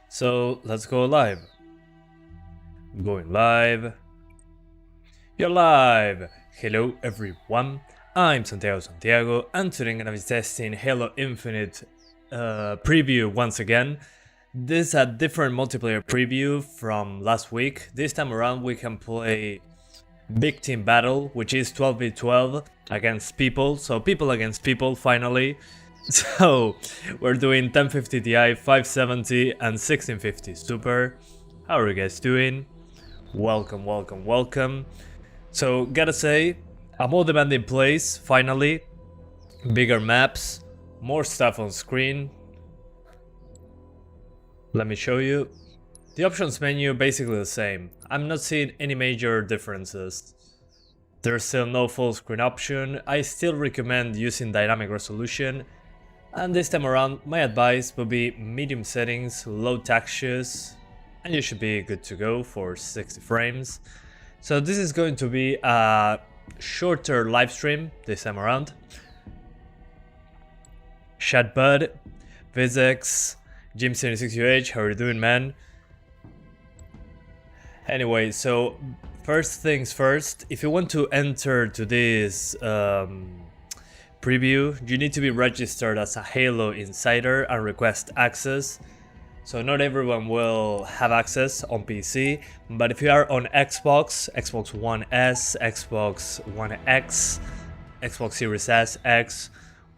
So let's go live. Going live. You're live! Hello everyone, I'm Santiago and today I'm gonna be testing Halo Infinite preview once again. This is a different multiplayer preview from last week. This time around we can play big team battle, which is 12v12 against people, so people against people finally. So we're doing 1050 Ti, 570 and 1650 Super. How are you guys doing? Welcome. So gotta say, a more demanding place finally, bigger maps, more stuff on screen. Let me show you. The options menu basically the same. I'm not seeing any major differences. There's still no full screen option. I still recommend using dynamic resolution. And this time around, my advice would be medium settings, low textures, and you should be good to go for 60 frames. So this is going to be a shorter live stream this time around. Shadbud, Physics, Jim76UH, how are you doing, man? Anyway, so first things first, if you want to enter to this preview, you need to be registered as a Halo Insider and request access. So not everyone will have access on PC, but if you are on Xbox, Xbox One S, Xbox One X, Xbox Series S, X,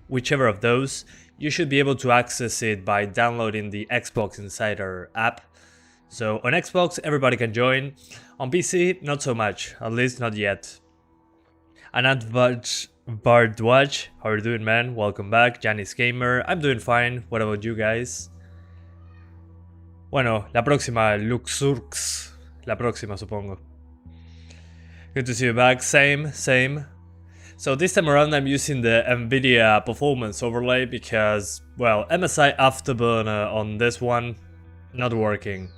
whichever of those, you should be able to access it by downloading the Xbox Insider app. So on Xbox, everybody can join. On PC, not so much, at least not yet. And Bardwatch, how are you doing, man? Welcome back. Janis Gamer, I'm doing fine. What about you guys? Bueno, la próxima, Luxurx. La próxima, supongo. Good to see you back. Same. So this time around I'm using the Nvidia performance overlay because, well, MSI Afterburn on this one, not working.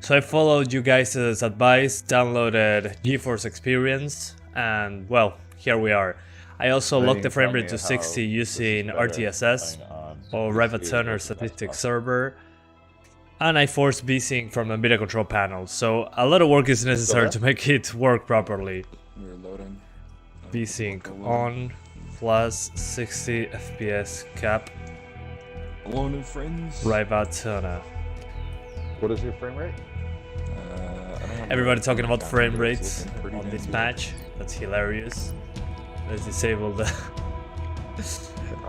So I followed you guys' advice, downloaded GeForce Experience, and well, here we are. I also locked the frame rate to 60 using RTSS or Riva Turner Statistics Server, and I forced VSync from the Nvidia control panel. So a lot of work is necessary to make it work properly. VSync on plus 60 FPS cap. Hello, new friends. Riva Turner. What is your frame rate? Everybody talking about frame rates on this match. That's hilarious. Let's disable the...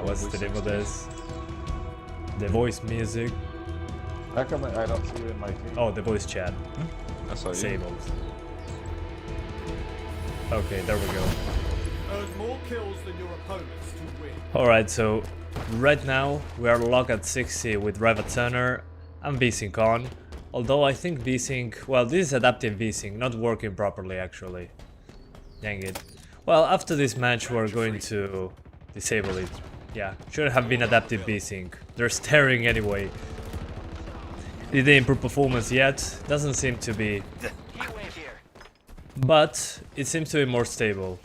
What's the name of this? The voice music. How come I don't see you in my team? Oh, the voice chat. I saw you. Disabled. Okay, there we go. Earn more kills than your opponents to win. Alright, so right now we are locked at 60 with Riva Turner and VSync on. Although I think VSync, well, this is adaptive VSync, not working properly actually. Dang it. Well, after this match we're going to disable it. Yeah, should have been adaptive VSync. They're staring anyway. Did they improve performance yet? Doesn't seem to be. But it seems to be more stable.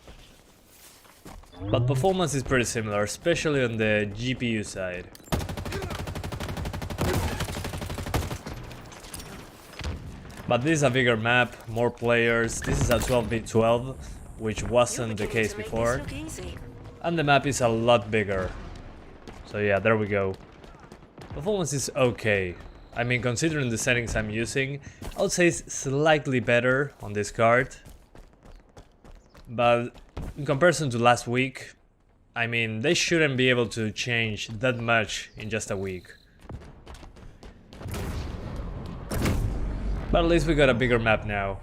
But performance is pretty similar, especially on the GPU side. But this is a bigger map, more players. This is a 12v12, which wasn't the case before. And the map is a lot bigger. So yeah, there we go. Performance is okay. I mean, considering the settings I'm using, I would say it's slightly better on this card. But in comparison to last week, I mean, they shouldn't be able to change that much in just a week. But at least we got a bigger map now.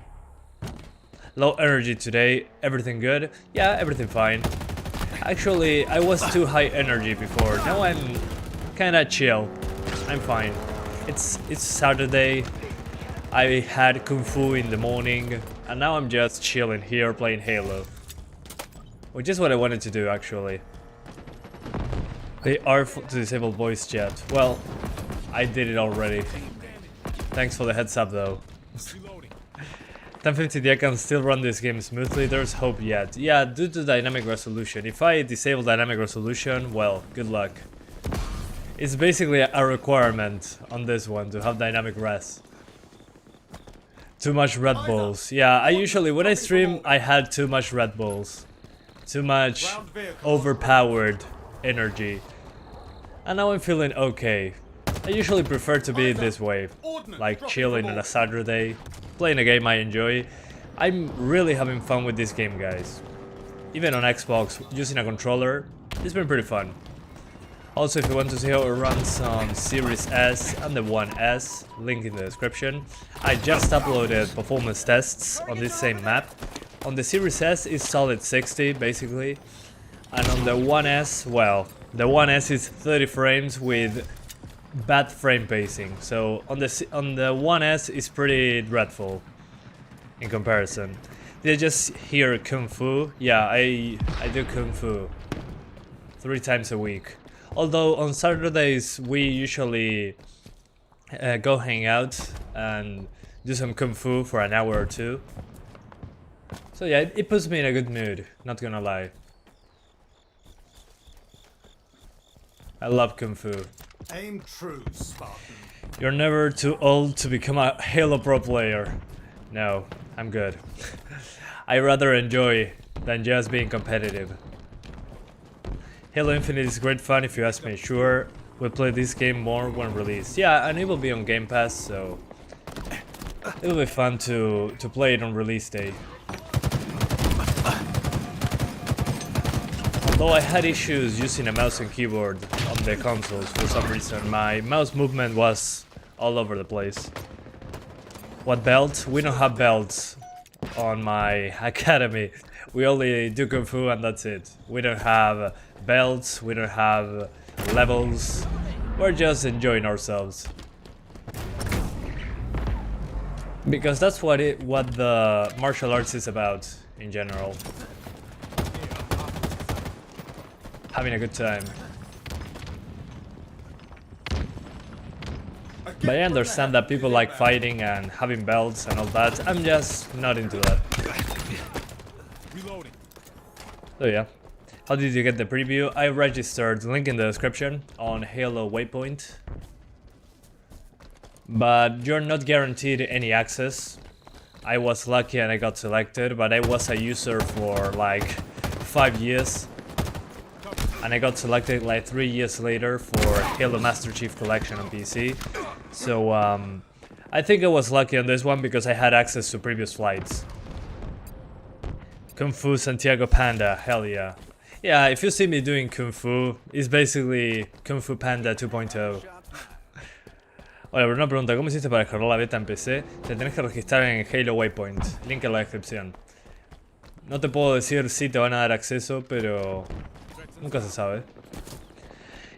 Low energy today, everything good? Yeah, everything fine. Actually, I was too high energy before, now I'm kinda chill. I'm fine. It's Saturday, I had Kung Fu in the morning, and now I'm just chilling here playing Halo. Which is what I wanted to do actually. They are to disable voice chat. Well, I did it already. Thanks for the heads up though. 1050 Ti can still run this game smoothly, there's hope yet. Yeah, due to dynamic resolution. If I disable dynamic resolution, well, good luck. It's basically a requirement on this one to have dynamic res. Too much Red Bulls. Yeah, I usually, when I stream, I had too much Red Bulls. Too much overpowered energy. And now I'm feeling okay. I usually prefer to be this way. Like chilling on a Saturday, playing a game I enjoy. I'm really having fun with this game, guys. Even on Xbox, using a controller, it's been pretty fun. Also, if you want to see how it runs on Series S and the One S, link in the description. I just uploaded performance tests on this same map. On the Series S is solid 60 basically, and on the One S, well, the One S is 30 frames with bad frame pacing. So on the One S is pretty dreadful in comparison. Did I just hear Kung Fu? Yeah, I do Kung Fu 3 times a week. Although on Saturdays we usually go hang out and do some Kung Fu for an hour or two. So yeah, it puts me in a good mood, not gonna lie. I love Kung Fu. Aim true, Spartan. You're never too old to become a Halo Pro player. No, I'm good. I rather enjoy than just being competitive. Halo Infinite is great fun if you ask me, sure. We'll play this game more when released. Yeah, and it will be on Game Pass, so it'll be fun to play it on release day. Although I had issues using a mouse and keyboard on the consoles for some reason, my mouse movement was all over the place. What belt? We don't have belts on my academy. We only do Kung Fu and that's it. We don't have belts, we don't have levels. We're just enjoying ourselves. Because that's what the martial arts is about in general. Having a good time. But I understand that people like fighting and having belts and all that. I'm just not into that. So yeah. How did you get the preview? I registered, link in the description, on Halo Waypoint. But you're not guaranteed any access. I was lucky and I got selected, but I was a user for like 5 years. And I got selected like 3 years later for Halo Master Chief Collection on PC. So I think I was lucky on this one because I had access to previous flights. Kung Fu Santiago Panda, hell yeah. Yeah, if you see me doing Kung Fu, it's basically Kung Fu Panda 2.0. Hola, una pregunta, ¿cómo hiciste para descargar la beta en PC? Te tenés que registrar en Halo Waypoint, link en la descripción. No te puedo decir si te van a dar acceso, pero nunca se sabe.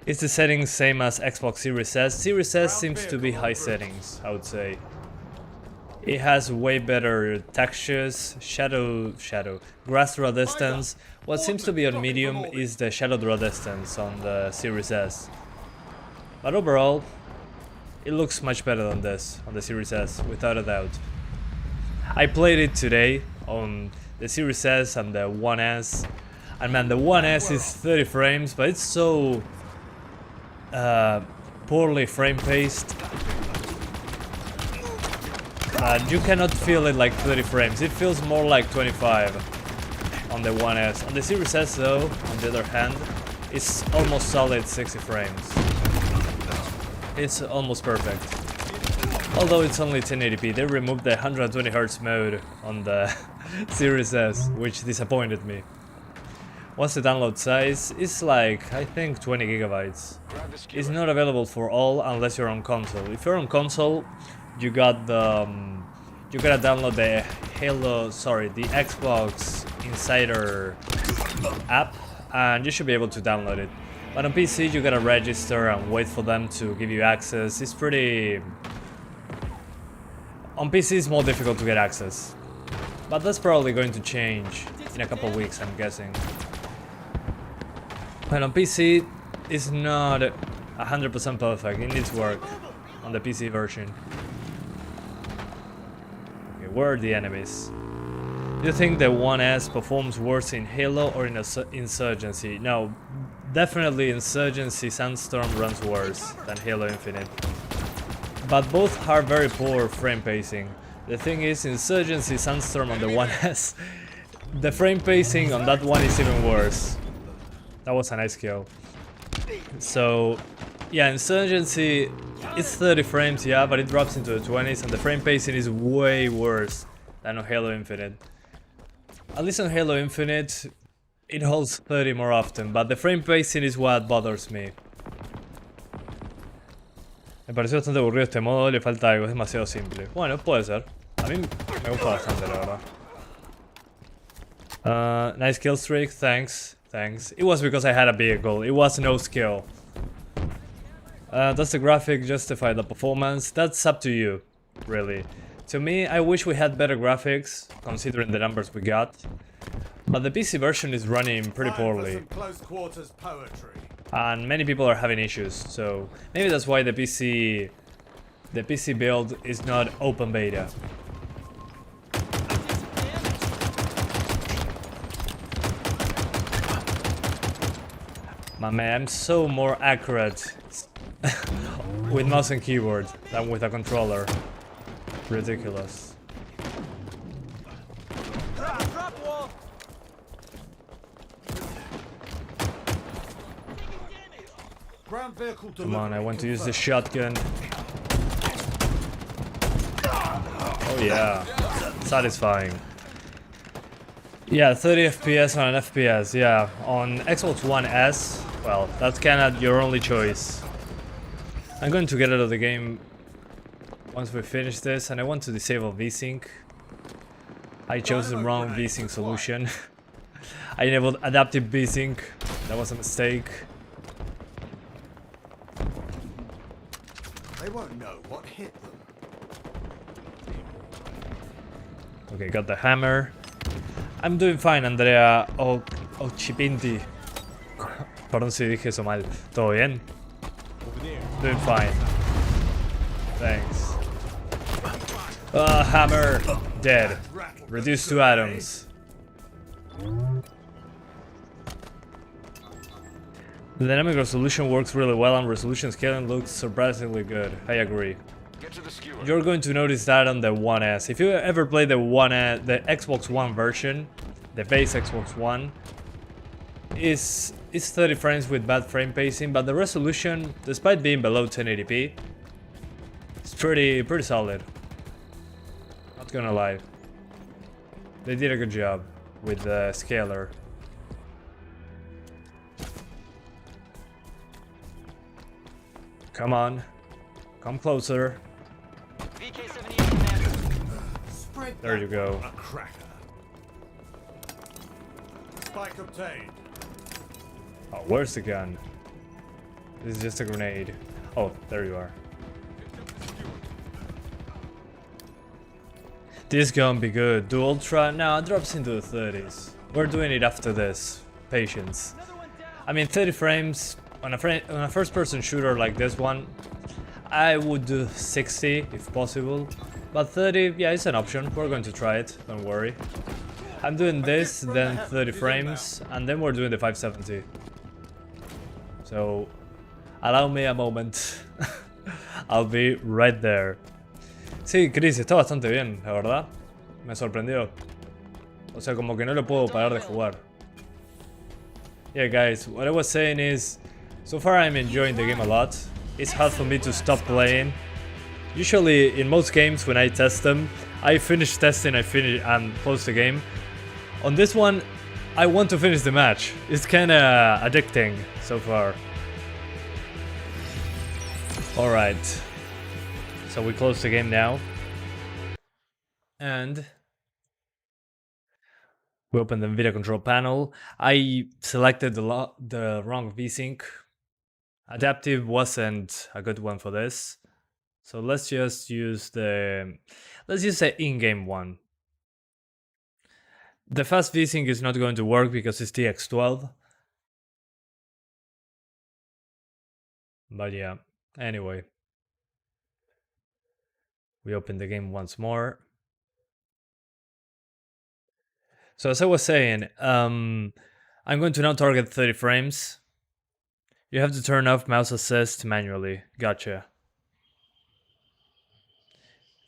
Is the settings same as Xbox Series S? Series S seems to be high settings, I would say. It has way better textures, grass draw distance. What seems to be on medium is the shadow draw distance on the Series S. But overall, it looks much better than this on the Series S, without a doubt. I played it today on the Series S and the One S. And man, the One S is 30 frames, but it's so poorly frame paced. You cannot feel it like 30 frames, it feels more like 25 on the One S. On the Series S though, on the other hand, it's almost solid 60 frames. It's almost perfect. Although it's only 1080p, they removed the 120Hz mode on the Series S, which disappointed me. What's the download size? It's like, I think 20 gigabytes. It's not available for all unless you're on console. If you're on console, you got the you gotta download the the Xbox Insider app, and you should be able to download it. But on PC, you gotta register and wait for them to give you access. It's pretty. On PC, it's more difficult to get access, but that's probably going to change in a couple weeks, I'm guessing. And on PC, it's not 100% perfect. It needs work on the PC version. Okay, where are the enemies? Do you think the One S performs worse in Halo or in Insurgency? No, Definitely Insurgency Sandstorm runs worse than Halo Infinite. But both are very poor frame pacing. The thing is, Insurgency Sandstorm on the One S, the frame pacing on that one is even worse. That was a nice kill. So, yeah, Insurgency, it's 30 frames, yeah, but it drops into the 20s, and the frame pacing is way worse than on Halo Infinite. At least on Halo Infinite, it holds 30 more often, but the frame pacing is what bothers me. Me pareció bastante aburrido este modo, le falta algo, es demasiado simple. Bueno, puede ser. A mí me gusta bastante, la verdad. Nice kill streak, thanks. Thanks. It was because I had a vehicle, it was no skill. Does the graphic justify the performance? That's up to you, really. To me, I wish we had better graphics, considering the numbers we got. But the PC version is running pretty poorly. Close quarters poetry. And many people are having issues, so maybe that's why the PC build is not open beta. My man, I'm so more accurate with mouse and keyboard than with a controller. Ridiculous. Ground vehicle Come on, I want to use the shotgun. Oh yeah, satisfying. Yeah, 30 FPS on an FPS, yeah. On Xbox One S, well, that's kinda your only choice. I'm going to get out of the game once we finish this, and I want to disable VSync. I chose the wrong VSync solution. I enabled adaptive VSync, that was a mistake. They won't know what hit them. Okay, got the hammer. I'm doing fine, Andrea. Oh, Chipinti. Perdón si dije eso mal. ¿Todo bien? Doing fine. Thanks. Hammer. Dead. Reduced to atoms. The dynamic resolution works really well, and resolution scaling looks surprisingly good. I agree. You're going to notice that on the One S. If you ever play the the Xbox One version, the base Xbox One, is 30 frames with bad frame pacing, but the resolution, despite being below 1080p, it's pretty solid. Not gonna lie. They did a good job with the scaler. Come on. Come closer. There you go. A cracker. Spike obtained. Oh, where's the gun? This is just a grenade. Oh, there you are. This gun be good. Do ultra? No, it drops into the 30s. We're doing it after this. Patience. I mean, 30 frames on a first-person shooter like this one, I would do 60 if possible. But 30, yeah, it's an option. We're going to try it. Don't worry. I'm doing this, then 30 frames, and then we're doing the 570. So, allow me a moment. I'll be right there. Sí, Chris, está bastante bien, la verdad. Me sorprendió. O sea, como que no lo puedo parar de jugar. Yeah, guys, what I was saying is, so far I'm enjoying the game a lot. It's hard for me to stop playing. Usually, in most games, when I test them, I finish testing, and close the game. On this one, I want to finish the match. It's kinda addicting so far. Alright. So we close the game now. And we open the NVIDIA control panel. I selected the wrong VSync. Adaptive wasn't a good one for this. So let's just use the in-game one. The fast VSync is not going to work because it's TX12. But yeah, anyway. We open the game once more. So as I was saying, I'm going to now target 30 frames. You have to turn off mouse assist manually. Gotcha.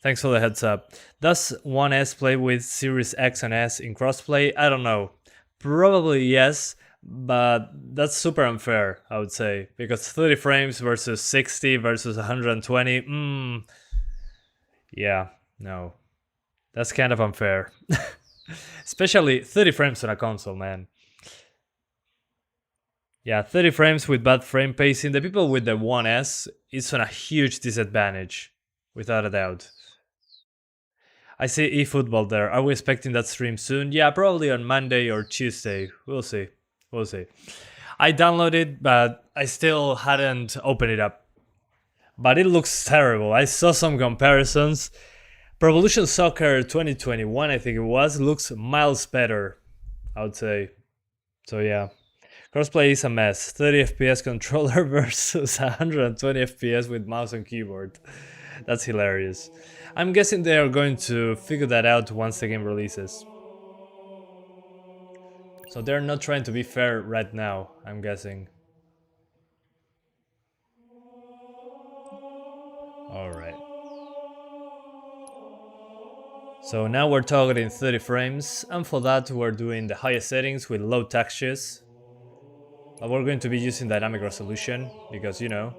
Thanks for the heads up. Does One S play with Series X and S in crossplay? I don't know. Probably yes, but that's super unfair, I would say. Because 30 frames versus 60 versus 120, yeah, no. That's kind of unfair. Especially 30 frames on a console, man. Yeah, 30 frames with bad frame pacing. The people with the One S is on a huge disadvantage, without a doubt. I see eFootball there. Are we expecting that stream soon? Yeah, probably on Monday or Tuesday. We'll see. We'll see. I downloaded it, but I still hadn't opened it up. But it looks terrible. I saw some comparisons. Pro Evolution Soccer 2021, I think it was, looks miles better, I would say. So yeah. Crossplay is a mess. 30 FPS controller versus 120 FPS with mouse and keyboard. That's hilarious. I'm guessing they are going to figure that out once the game releases. So they're not trying to be fair right now, I'm guessing. Alright. So now we're targeting 30 frames, and for that we're doing the highest settings with low textures. But we're going to be using dynamic resolution, because you know,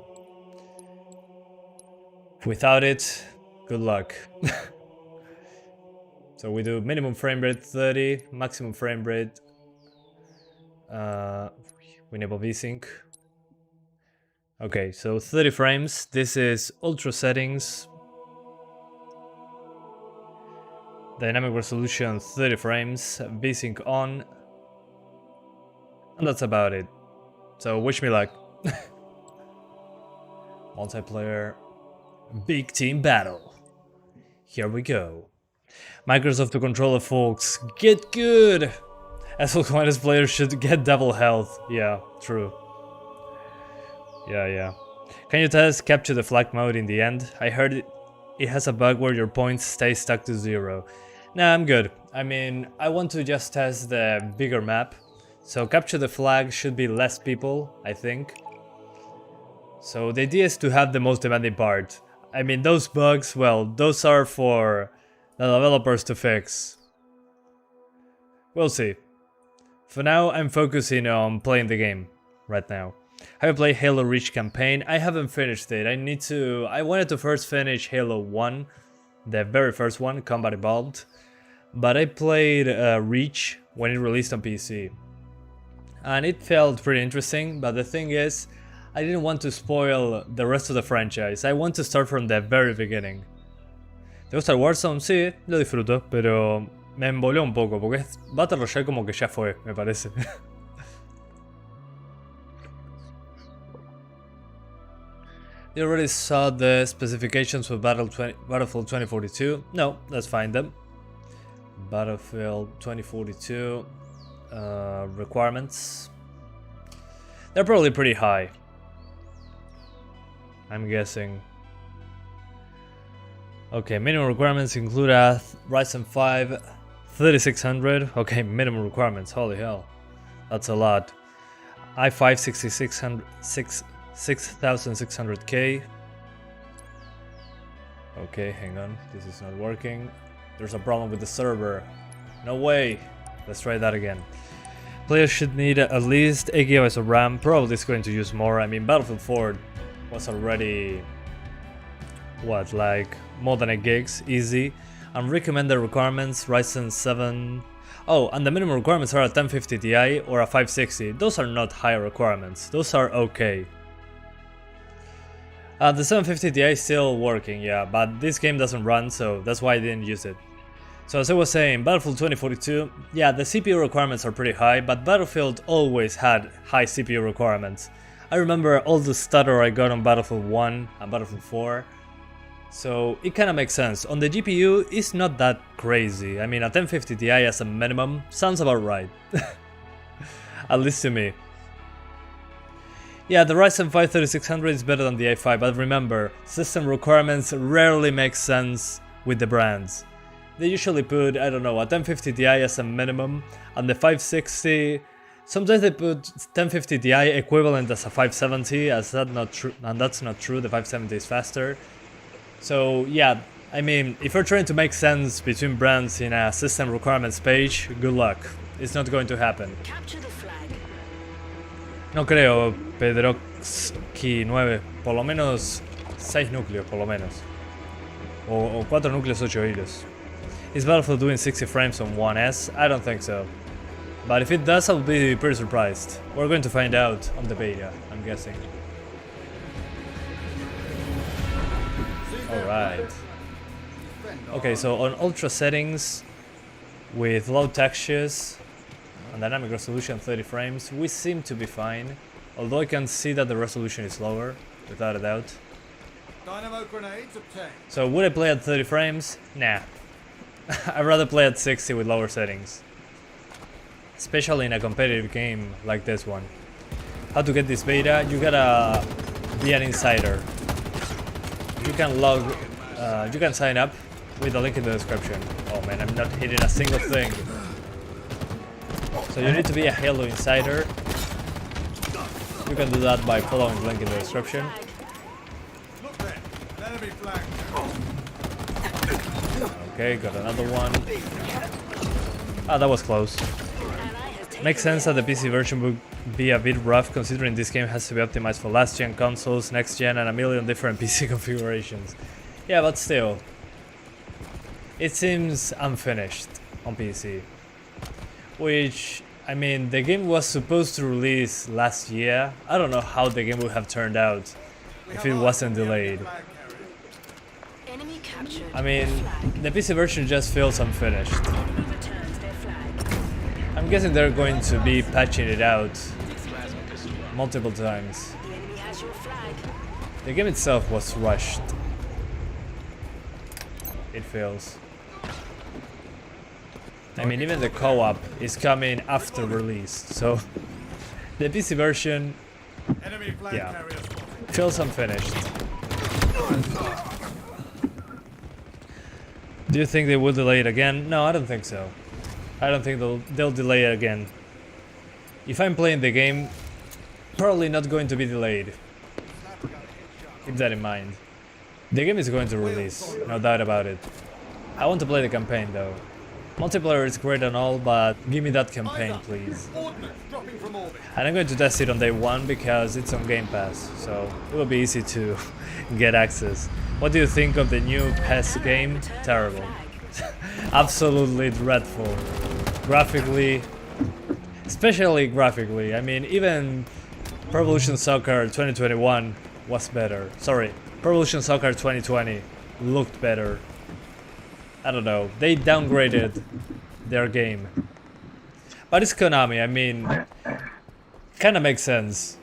without it, good luck. So we do minimum frame rate 30, maximum frame rate. We enable VSync. Okay, so 30 frames. This is ultra settings. Dynamic resolution 30 frames. VSync on. And that's about it. So wish me luck. Multiplayer. Big team battle. Here we go. Microsoft to controller, folks. Get good! Xbox One S players should get double health. Yeah, true. Yeah. Can you test capture the flag mode in the end? I heard it has a bug where your points stay stuck to 0. Nah, I'm good. I mean, I want to just test the bigger map. So capture the flag should be less people, I think. So the idea is to have the most demanding part. I mean, those bugs, well, those are for the developers to fix. We'll see. For now, I'm focusing on playing the game right now. Have you played Halo Reach campaign? I haven't finished it. I wanted to first finish Halo 1, the very first one, Combat Evolved. But I played Reach when it released on PC. And it felt pretty interesting, but the thing is, I didn't want to spoil the rest of the franchise. I want to start from the very beginning. ¿Te gusta el Warzone? Sí, lo disfruto, pero me emboló un poco, porque Battle Royale como que ya fue, me parece. You already saw the specifications for Battlefield 2042? No, let's find them. Battlefield 2042 requirements. They're probably pretty high, I'm guessing. Okay, minimum requirements include a Ryzen 5 3600. Okay, minimum requirements, holy hell. That's a lot. i5 6600K. Okay, hang on, this is not working. There's a problem with the server. No way. Let's try that again. Players should need at least 8 GB of RAM. Probably it's going to use more. I mean, Battlefield 4 was already, what, like more than 8 gigs, easy. And recommended requirements, Ryzen 7. Oh, and the minimum requirements are a 1050 Ti or a 560. Those are not high requirements. Those are okay. The 750 Ti is still working, yeah, but this game doesn't run, so that's why I didn't use it. So as I was saying, Battlefield 2042, yeah, the CPU requirements are pretty high, but Battlefield always had high CPU requirements. I remember all the stutter I got on Battlefield 1 and Battlefield 4, so it kinda makes sense. On the GPU, it's not that crazy. I mean, a 1050 Ti as a minimum sounds about right. At least to me. Yeah, the Ryzen 5 3600 is better than the i5, but remember, system requirements rarely make sense with the brands. They usually put, I don't know, a 1050 Ti as a minimum, and the 560 Sometimes they put 1050 Ti equivalent as a 570, as that not true, and that's not true. The 570 is faster. So yeah, I mean, if you're trying to make sense between brands in a system requirements page, good luck. It's not going to happen. Capture the flag. No creo, Pedroxki 9, por lo menos 6 núcleos, por lo menos. O 4 núcleos, 8 hilos. Is Battlefield doing 60 frames on One S? I don't think so. But if it does, I'll be pretty surprised. We're going to find out on the beta, I'm guessing. Alright. Okay, so on ultra settings, with low textures, and dynamic resolution 30 frames, we seem to be fine. Although I can see that the resolution is lower, without a doubt. Dynamo grenades obtained. So would I play at 30 frames? Nah. I'd rather play at 60 with lower settings. Especially in a competitive game like this one. How to get this beta? You gotta be an insider. You can sign up with the link in the description. Oh man, I'm not hitting a single thing. So you need to be a Halo insider. You can do that by following the link in the description. Look there, an enemy flag. Okay, got another one. Ah, that was close. Makes sense that the PC version would be a bit rough, considering this game has to be optimized for last-gen consoles, next-gen, and a million different PC configurations. Yeah, but still. It seems unfinished on PC. Which, I mean, the game was supposed to release last year. I don't know how the game would have turned out if it wasn't delayed. Enemy captured. I mean, the PC version just feels unfinished. Enemy returns their flag. I'm guessing they're going to be patching it out multiple times. The enemy has your flag. The game itself was rushed. It feels. I mean, even the co-op is coming after release, so the PC version, Enemy flag yeah, carrier spotted. feels unfinished. Do you think they will delay it again? No, I don't think so. I don't think they'll delay it again. If I'm playing the game, probably not going to be delayed. Keep that in mind. The game is going to release, no doubt about it. I want to play the campaign though. Multiplayer is great and all, but give me that campaign, please. Ordnance dropping from orbit. And I'm going to test it on day one because it's on Game Pass, so it will be easy to get access. What do you think of the new PES game? Terrible. Absolutely dreadful. Graphically, especially graphically. I mean, even Pro Evolution Soccer 2021 was better. Sorry, Pro Evolution Soccer 2020 looked better. I don't know, they downgraded their game. But it's Konami, I mean, kinda makes sense.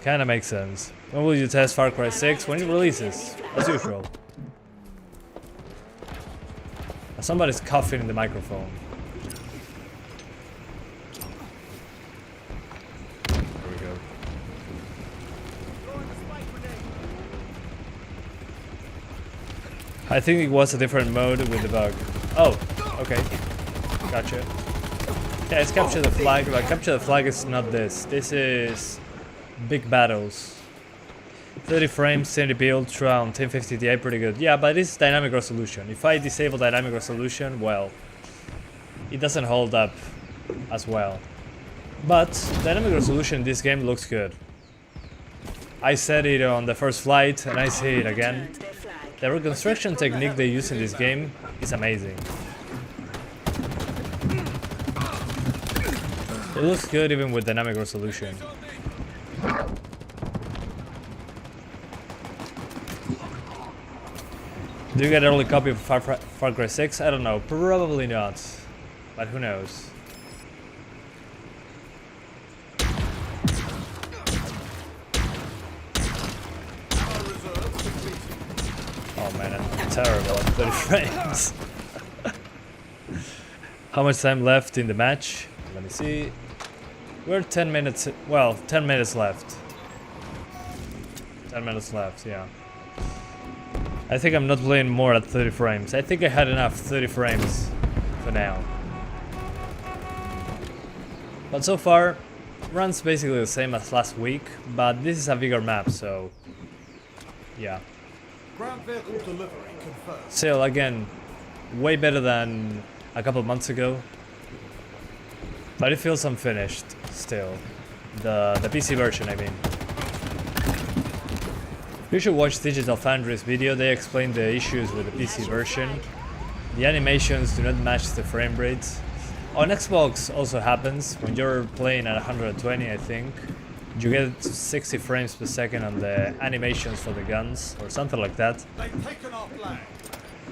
Kinda makes sense. When will you test Far Cry 6? When it releases, as usual. Somebody's coughing in the microphone. There we go. I think it was a different mode with the bug. Oh, okay. Gotcha. Yeah, it's capture the flag, but capture the flag is not this. This is big battles. 30 frames, 1080p Ultra on 1050 Ti, pretty good. Yeah, but it's dynamic resolution. If I disable dynamic resolution, well, it doesn't hold up as well. But dynamic resolution in this game looks good. I said it on the first flight, and I say it again. The reconstruction technique they use in this game is amazing. It looks good even with dynamic resolution. Do you get an early copy of Far Cry 6? I don't know, probably not, but who knows. Oh man, I'm terrible at 30 frames. How much time left in the match? Let me see. We're 10 minutes, well, 10 minutes left. 10 minutes left, yeah. I think I'm not playing more at 30 frames. I think I had enough 30 frames for now. But so far, runs basically the same as last week, but this is a bigger map, so yeah. Ground vehicle delivery confirmed. Still, again, way better than a couple months ago. But it feels unfinished still. The PC version, I mean. You should watch Digital Foundry's video. They explain the issues with the PC version. The animations do not match the frame rates. On Xbox also happens when you're playing at 120, I think. You get 60 frames per second on the animations for the guns or something like that. They've taken our flag.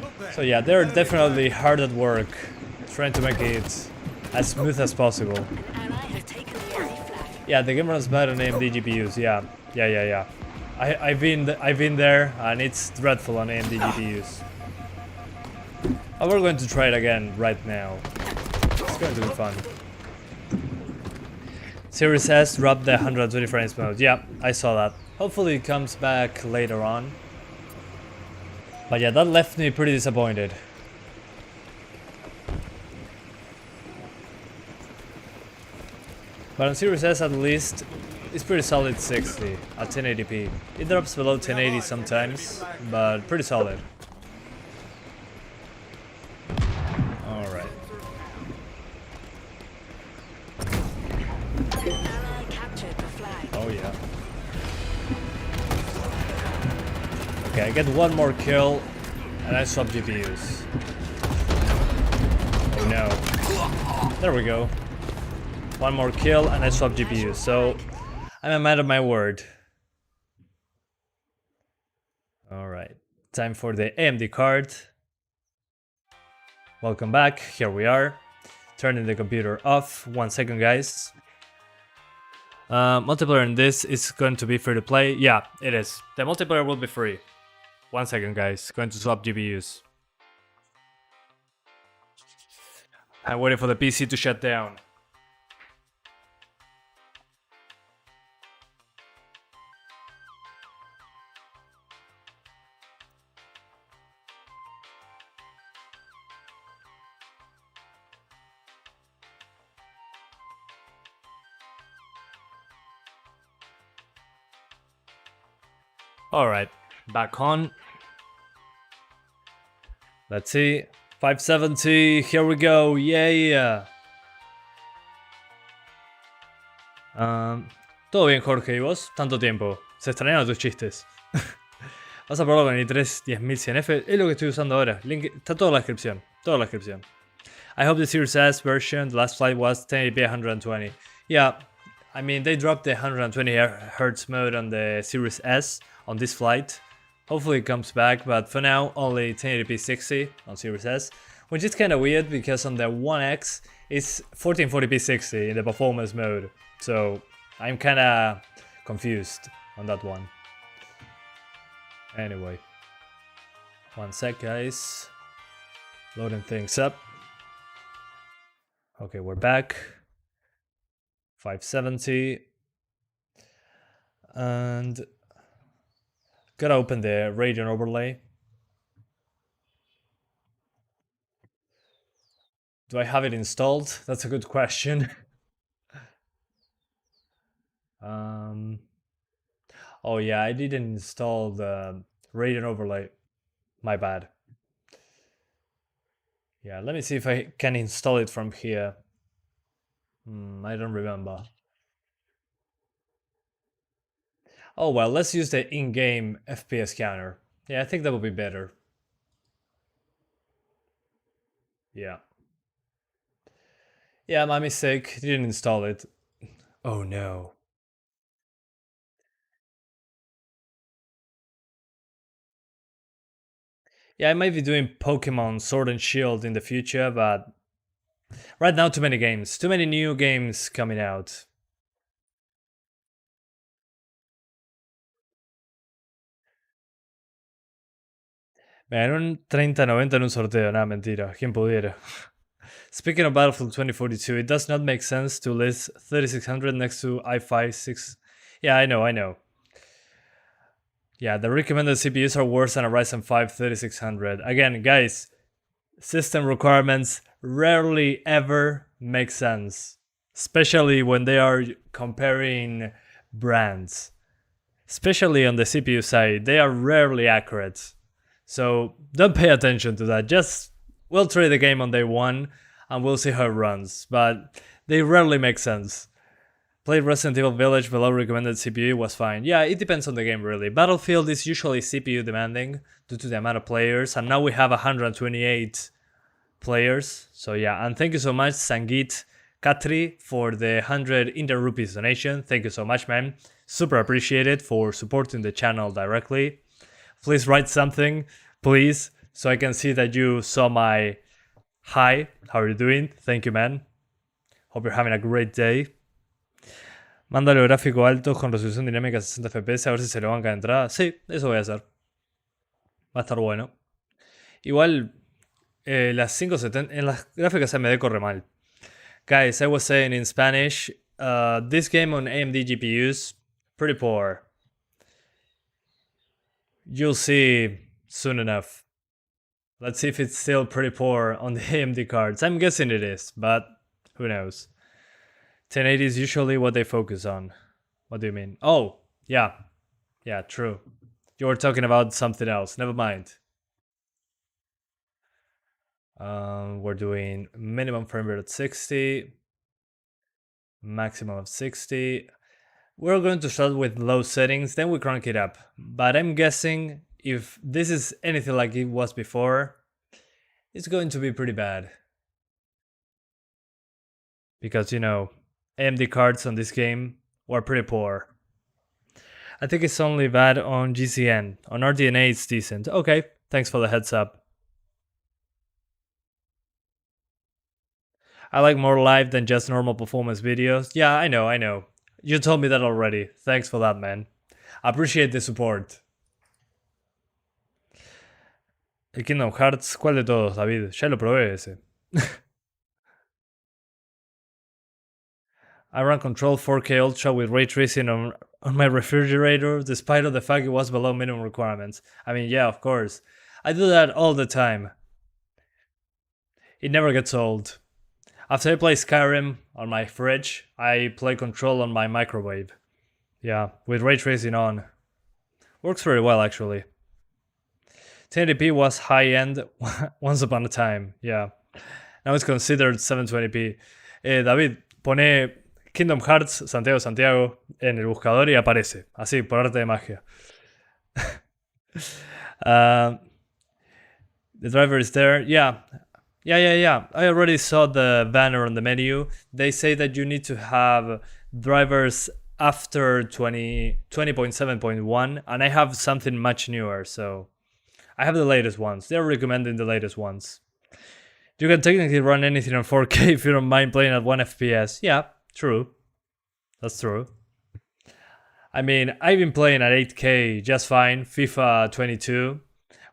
Look there. So yeah, they're definitely hard at work trying to make it as smooth as possible. An ally has taken the enemy flag. Yeah, the game runs better on AMD GPUs. Yeah. I've been there, and it's dreadful on AMD GPUs. But we're going to try it again right now. It's going to be fun. Series S dropped the 120 frames mode. Yeah, I saw that. Hopefully it comes back later on. But yeah, that left me pretty disappointed. But on Series S at least, it's pretty solid 60 at 1080p. It drops below 1080 sometimes, but pretty solid. Alright. Ally captured the flag. Oh yeah. Okay, I get one more kill and I swap GPUs. Oh no. There we go. One more kill and I swap GPUs. So I'm a man of my word. Alright. Time for the AMD card. Welcome back. Here we are. Turning the computer off. 1 second, guys. Multiplayer in this is going to be free to play. Yeah, it is. The multiplayer will be free. 1 second, guys. Going to swap GPUs. I'm waiting for the PC to shut down. Alright, back on. Let's see. 570, here we go, yeah. Todo bien, Jorge, ¿y vos? Tanto tiempo. Se extrañaron tus chistes. Vas a probarlo con i3 10100F. Es lo que estoy usando ahora. Link, está toda la descripción. Toda la descripción. I hope the Series S version, the last flight was 1080p 120. Yeah, I mean, they dropped the 120 Hz mode on the Series S on this flight. Hopefully it comes back, but for now only 1080p 60 on Series S, which is kind of weird because on the One X it's 1440p 60 in the performance mode, so I'm kind of confused on that one. Anyway, 1 sec, guys. Loading things up. Okay, we're back. 570. And gotta open the Radeon overlay. Do I have it installed? That's a good question. Oh yeah, I didn't install the Radeon overlay. My bad. Yeah, let me see if I can install it from here. I don't remember. Oh well, let's use the in-game FPS counter. Yeah, I think that would be better. Yeah. Yeah, my mistake. Didn't install it. Oh no. Yeah, I might be doing Pokemon Sword and Shield in the future, but right now too many games. Too many new games coming out. Me gané un 3090 en un sorteo, nada, mentira, quién pudiera. Speaking of Battlefield 2042, it does not make sense to list 3600 next to i5 6. Yeah, I know. Yeah, the recommended CPUs are worse than a Ryzen 5 3600. Again, guys, system requirements rarely ever make sense. especially when they are comparing brands. Especially on the CPU side, they are rarely accurate. So don't pay attention to that. Just we'll try the game on day one and we'll see how it runs. But they rarely make sense. Played Resident Evil Village below recommended CPU was fine. Yeah, it depends on the game really. Battlefield is usually CPU demanding due to the amount of players, and now we have 128 players. So yeah, and thank you so much Sangeet Katri for the 100 Indian rupees donation. Thank you so much, man. Super appreciated for supporting the channel directly. Please write something, please, so I can see that you saw my hi. How are you doing? Thank you, man. Hope you're having a great day. Mándale gráfico altos con resolución dinámica a 60 FPS a ver si se lo banca de entrada. Sí, eso voy a hacer. Va a estar bueno. Igual, las 570 en las gráficas AMD corre mal. Guys, I was saying in Spanish, this game on AMD GPUs, pretty poor. You'll see soon enough. Let's see if it's still pretty poor on the AMD cards. I'm guessing it is, but who knows. 1080 is usually what they focus on. What do you mean? Oh, yeah. Yeah, true. You were talking about something else. Never mind. We're doing minimum frame rate at 60. Maximum of 60. We're going to start with low settings, then we crank it up. But I'm guessing if this is anything like it was before, it's going to be pretty bad. Because, you know, AMD cards on this game were pretty poor. I think it's only bad on GCN. On RDNA it's decent. Okay, thanks for the heads up. I like more live than just normal performance videos. Yeah, I know. You told me that already. Thanks for that, man. I appreciate the support. El Kingdom Hearts, ¿cuál de todos, David? Ya lo probé ese. I ran Control 4K Ultra with ray tracing on my refrigerator, despite of the fact it was below minimum requirements. I mean, yeah, of course. I do that all the time. It never gets old. After I play Skyrim on my fridge, I play Control on my microwave. Yeah, with ray tracing on. Works very well, actually. 1080p was high-end once upon a time, yeah. Now it's considered 720p. David, pone Kingdom Hearts Santiago en el buscador y aparece, así, por arte de magia. The driver is there, yeah. I already saw the banner on the menu. They say that you need to have drivers after 20.7.1, and I have something much newer, so I have the latest ones. They're recommending the latest ones. You can technically run anything on 4K if you don't mind playing at 1 FPS. Yeah, true. That's true. I mean, I've been playing at 8K just fine. FIFA 22.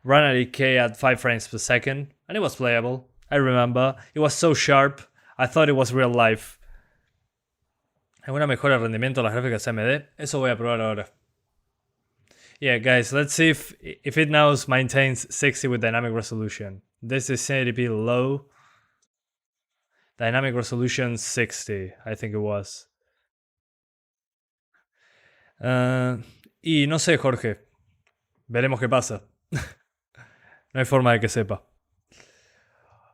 Run at 8K at 5 frames per second. And it was playable. I remember. It was so sharp. I thought it was real life. ¿Hay una mejora de rendimiento de las gráficas AMD? Eso voy a probar ahora. Yeah, guys, let's see if it now maintains 60 with dynamic resolution. This is 1080p low. Dynamic resolution 60, I think it was. Y no sé, Jorge. Veremos qué pasa. No hay forma de que sepa.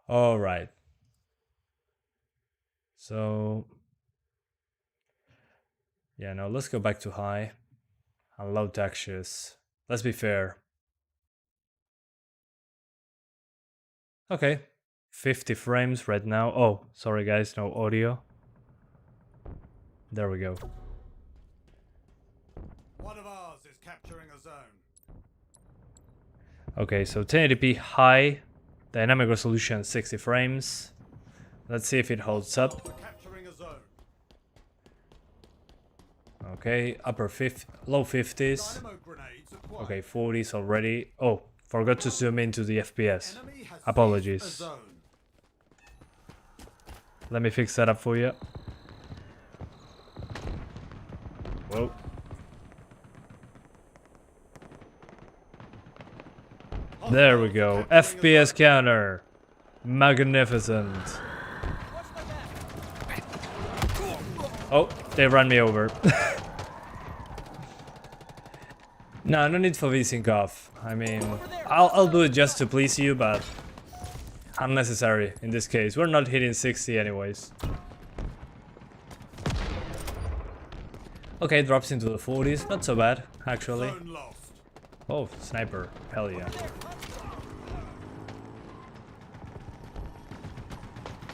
Alright. So... yeah, no, let's go back to high. And low textures. Let's be fair. Okay. 50 frames right now. Oh, sorry guys, no audio. There we go. One of ours is capturing a zone. Okay, so 1080p high, dynamic resolution 60 frames. Let's see if it holds up. We're capturing a zone. Okay, low 50s. Dynamo grenades acquired. Okay, 40s already. Oh, forgot to zoom into the FPS. Enemy has Apologies. seized a zone. Let me fix that up for you. Whoa. There we go. FPS counter. Magnificent. Oh, they ran me over. No, no need for VSync off. I mean, I'll do it just to please you, but unnecessary in this case. We're not hitting 60 anyways. Okay, drops into the 40s. Not so bad, actually. Zone lost. Oh, sniper. Hell yeah.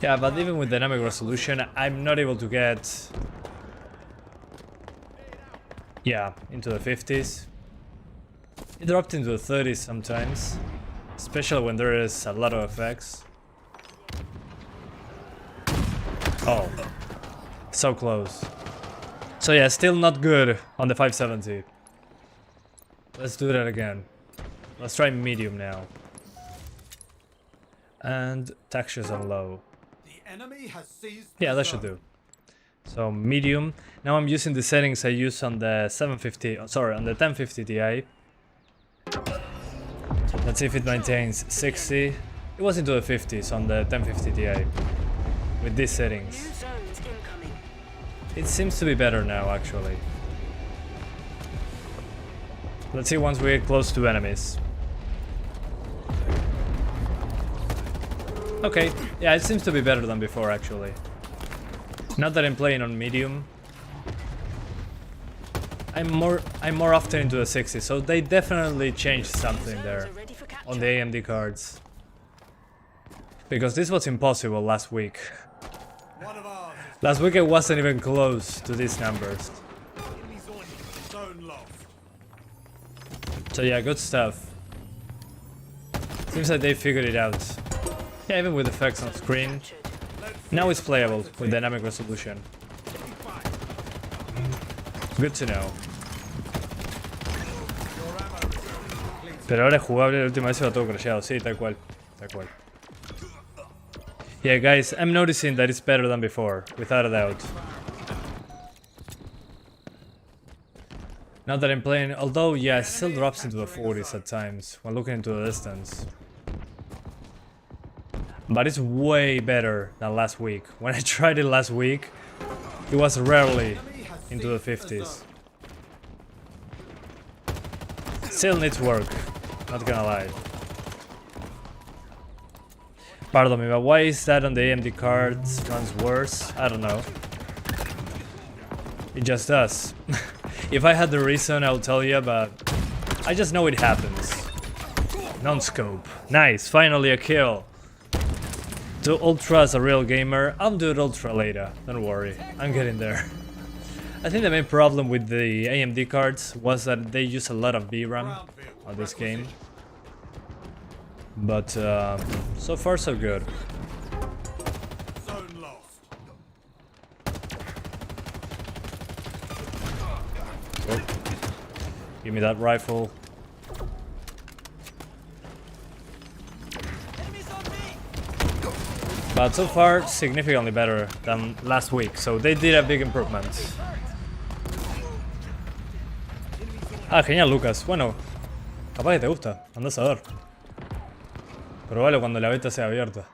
Yeah, but even with dynamic resolution, I'm not able to get... Yeah, into the 50s. It dropped into the 30s sometimes. Especially when there is a lot of effects. Oh. So close. So yeah, still not good on the 570. Let's do that again. Let's try medium now. And textures on low. The enemy has seized Yeah, the that should zone. do. So medium. Now I'm using the settings I use on the 750, sorry, on the 1050 Ti. Let's see if it maintains 60. It was into the 50s on the 1050 Ti. With these settings. New zones incoming. It seems to be better now, actually. Let's see once we get close to enemies. Okay, yeah, it seems to be better than before, actually. Not that I'm playing on medium. I'm more often into the 60s, so they definitely changed something there Zones are ready for capture. on the AMD cards. Because this was impossible last week. One of ours is Last week I wasn't even close to these numbers. zone lost. So yeah, good stuff. Seems like they figured it out. Yeah, even with effects on screen. Now it's playable with dynamic resolution. Good to know. Pero ahora es jugable, la última vez iba todo crasheado, sí, tal cual. Tal cual. Yeah, guys, I'm noticing that it's better than before, without a doubt. Now that I'm playing, although, yeah, it still drops into the 40s at times when looking into the distance. But it's way better than last week. When I tried it last week, it was rarely into the 50s. Still needs work, not gonna lie. Pardon me, but why is that on the AMD cards runs worse? I don't know. It just does. If I had the reason, I'll tell you, but I just know it happens. Non-scope. Nice, finally a kill. Do Ultra as a real gamer? I'll do it Ultra later, don't worry, I'm getting there. I think the main problem with the AMD cards was that they use a lot of VRAM on this game. But so far so good. Zone lost. Oh. Give me that rifle. But so far, significantly better than last week, so they did a big improvement. Ah, genial, Lucas. Bueno, capaz que te gusta, andás a ver. Probable cuando la beta sea abierta.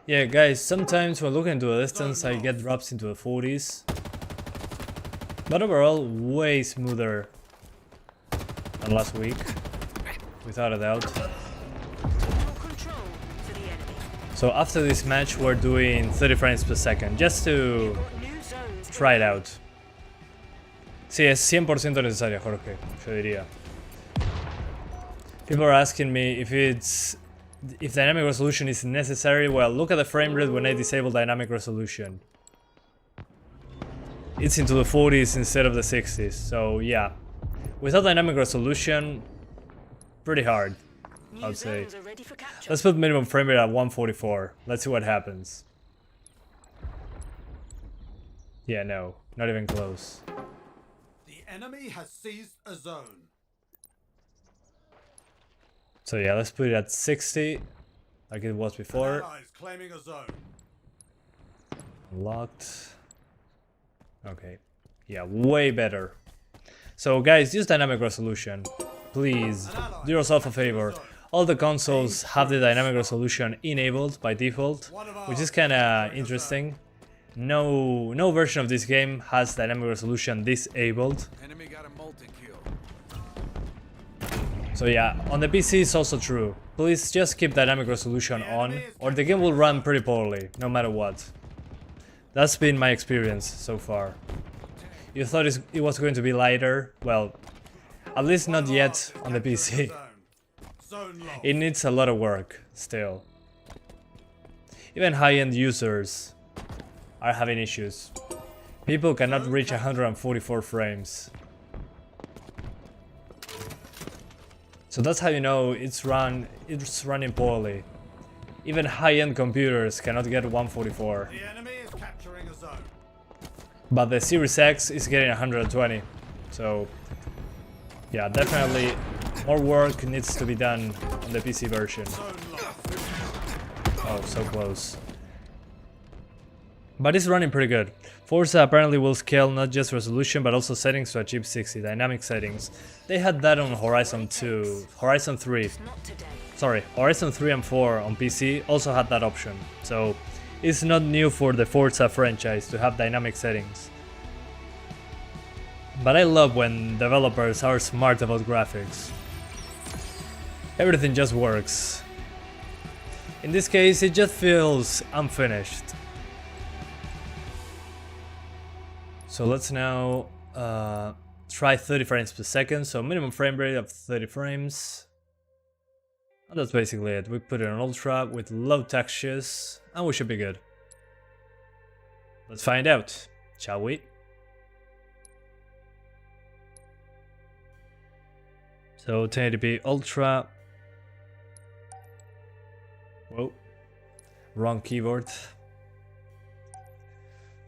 Yeah, guys, sometimes when looking into a distance, I get drops into the 40s. But overall, way smoother than last week, without a doubt. So after this match we're doing 30 frames per second, just to try it out. Sí, es 100% necesaria, Jorge, yo diría. People are asking me if dynamic resolution is necessary. Well, look at the frame rate when I disable dynamic resolution. It's into the 40s instead of the 60s, so yeah. Without dynamic resolution, pretty hard, I'd say. Let's put minimum frame rate at 144. Let's see what happens. Yeah, no, not even close. The enemy has seized a zone. So yeah, let's put it at 60, like it was before. Allies claiming a zone. Locked. Okay, yeah, way better. So guys, use dynamic resolution. Please, do yourself a favor. All the consoles have the dynamic resolution enabled by default, which is kinda interesting. No version of this game has dynamic resolution disabled. Enemy got a multi-kill. So yeah, on the PC it's also true. Please just keep dynamic resolution on, or the game will run pretty poorly, no matter what. That's been my experience so far. You thought it was going to be lighter? Well, at least not yet on the PC. It needs a lot of work, still. Even high-end users are having issues. People cannot reach 144 frames. So that's how you know it's running poorly. Even high-end computers cannot get 144. The enemy is capturing a zone. But the Series X is getting 120. So yeah, definitely more work needs to be done on the PC version. Oh, so close. But it's running pretty good. Forza apparently will scale not just resolution but also settings to achieve 60, dynamic settings. They had that on Horizon 3. Not today. Sorry, Horizon 3 and 4 on PC also had that option. So it's not new for the Forza franchise to have dynamic settings. But I love when developers are smart about graphics. Everything just works. In this case, it just feels unfinished. So let's now try 30 frames per second, so minimum frame rate of 30 frames. And that's basically it. We put it on ultra with low textures, and we should be good. Let's find out, shall we? So 1080p ultra. Whoa, wrong keyboard.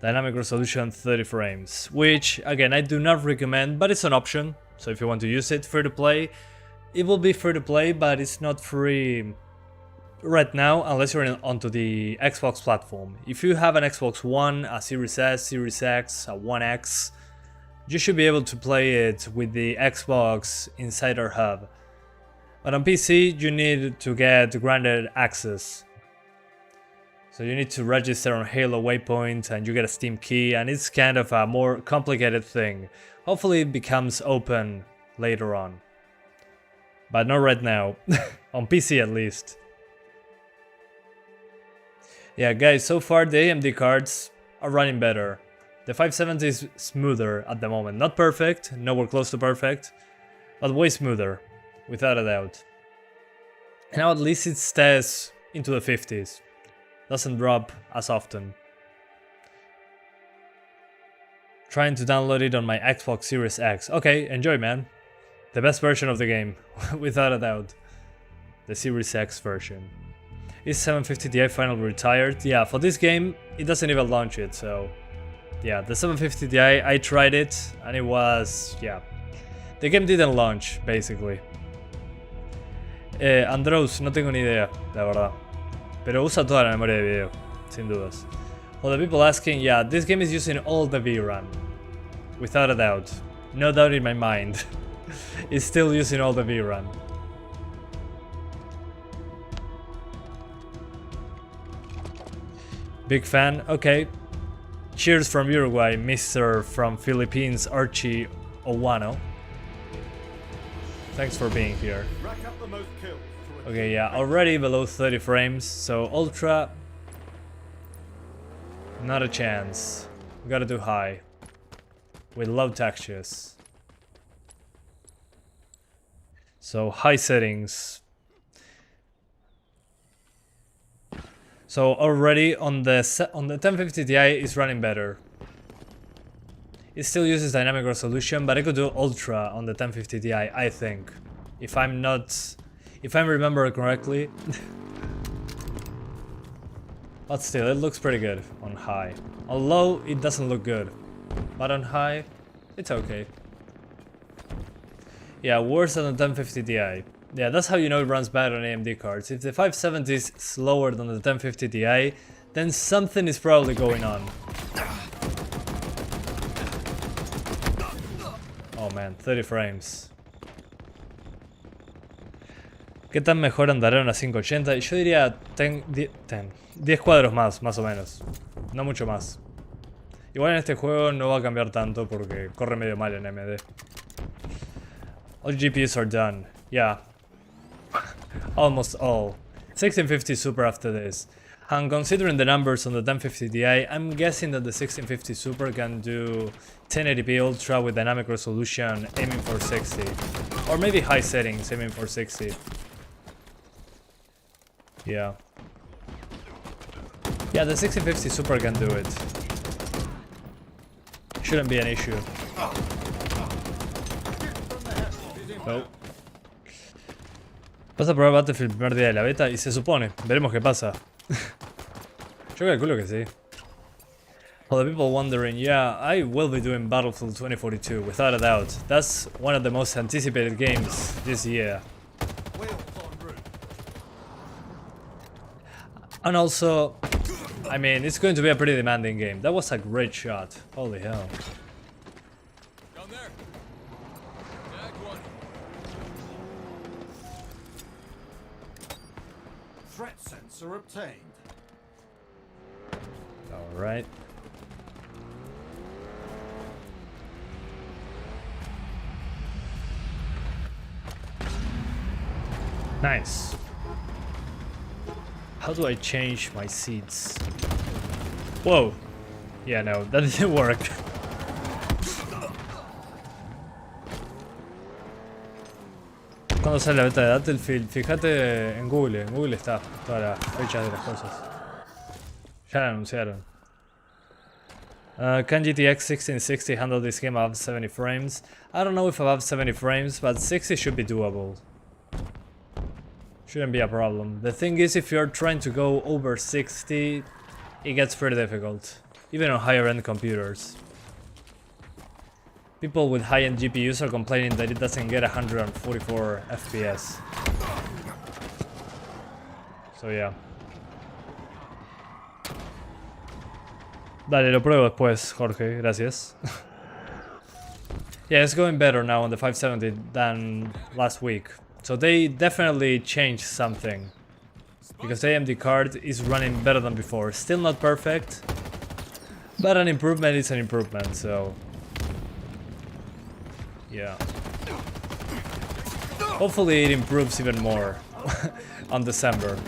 Dynamic resolution 30 frames, which again I do not recommend, but it's an option. So if you want to use it, free to play, it will be free to play, but it's not free right now unless you're onto the Xbox platform. If you have an Xbox One, a Series S, Series X, a One X, you should be able to play it with the Xbox Insider Hub. But on PC, you need to get granted access. So you need to register on Halo Waypoint and you get a Steam key, and it's kind of a more complicated thing. Hopefully it becomes open later on. But not right now. On PC at least. Yeah guys, so far the AMD cards are running better. The 570 is smoother at the moment. Not perfect, nowhere close to perfect, but way smoother, without a doubt. And now at least it stays into the 50s. Doesn't drop as often. Trying to download it on my Xbox Series X. Okay, enjoy man. The best version of the game, without a doubt. The Series X version. Is 750 Ti finally retired? Yeah, for this game, it doesn't even launch it, so... Yeah, the 750 Ti, I tried it, and it was... yeah. The game didn't launch, basically. Andros, no tengo ni idea, la verdad. Pero usa toda la memoria de video, sin dudas. For the people asking, yeah, this game is using all the VRAM. Without a doubt. No doubt in my mind. It's still using all the VRAM. Big fan, okay. Cheers from Uruguay, Mr. from Philippines, Archie Owano. Thanks for being here. Rack up the most kills to a Okay, yeah, already below 30 frames, so ultra, not a chance. We gotta do high, with low textures. So high settings. So already on the 1050 Ti is running better. It still uses dynamic resolution, but I could do ultra on the 1050 Ti, I think. If I remember correctly. But still, it looks pretty good on high. On low, it doesn't look good. But on high, it's okay. Yeah, worse than the 1050 Ti. Yeah, that's how you know it runs bad on AMD cards. If the 570 is slower than the 1050 Ti, then something is probably going on. Oh man, 30 frames. ¿Qué tan mejor andará una 580? Yo diría 10 cuadros más o menos. No mucho más. Igual en este juego no va a cambiar tanto porque corre medio mal en AMD. All GPUs are done. Yeah. Almost all. 1650 Super after this. And considering the numbers on the 1050 Ti, I'm guessing that the 1650 Super can do 1080p Ultra with dynamic resolution aiming for 60. Or maybe high settings aiming for 60. Yeah. Yeah, the 1650 Super can do it. Shouldn't be an issue. No. ¿Vas a probar Battlefield el primer día de la beta? Y se supone. Veremos qué pasa. Yo calculo que sí. For the people wondering, yeah, I will be doing Battlefield 2042, without a doubt. That's one of the most anticipated games this year. Wheels en route. And also, I mean, it's going to be a pretty demanding game. That was a great shot. Holy hell. Down there. Tag one. Threat sensor obtained. Alright. Nice. How do I change my seats? Whoa. Yeah, no, that didn't work. ¿Cuándo sale la beta de Battlefield? Fíjate en Google está todas las fechas de las cosas. Ya la anunciaron. Can GTX 1660 handle this game above 70 frames? I don't know if above 70 frames, but 60 should be doable. Shouldn't be a problem. The thing is, if you're trying to go over 60, it gets pretty difficult, even on higher end computers. People with high-end GPUs are complaining that it doesn't get 144 FPS. So yeah. Dale, lo pruebo después, Jorge, gracias. Yeah, it's going better now on the 570 than last week. So they definitely changed something. Because the AMD card is running better than before. Still not perfect, but an improvement is an improvement, so... yeah. Hopefully it improves even more on December.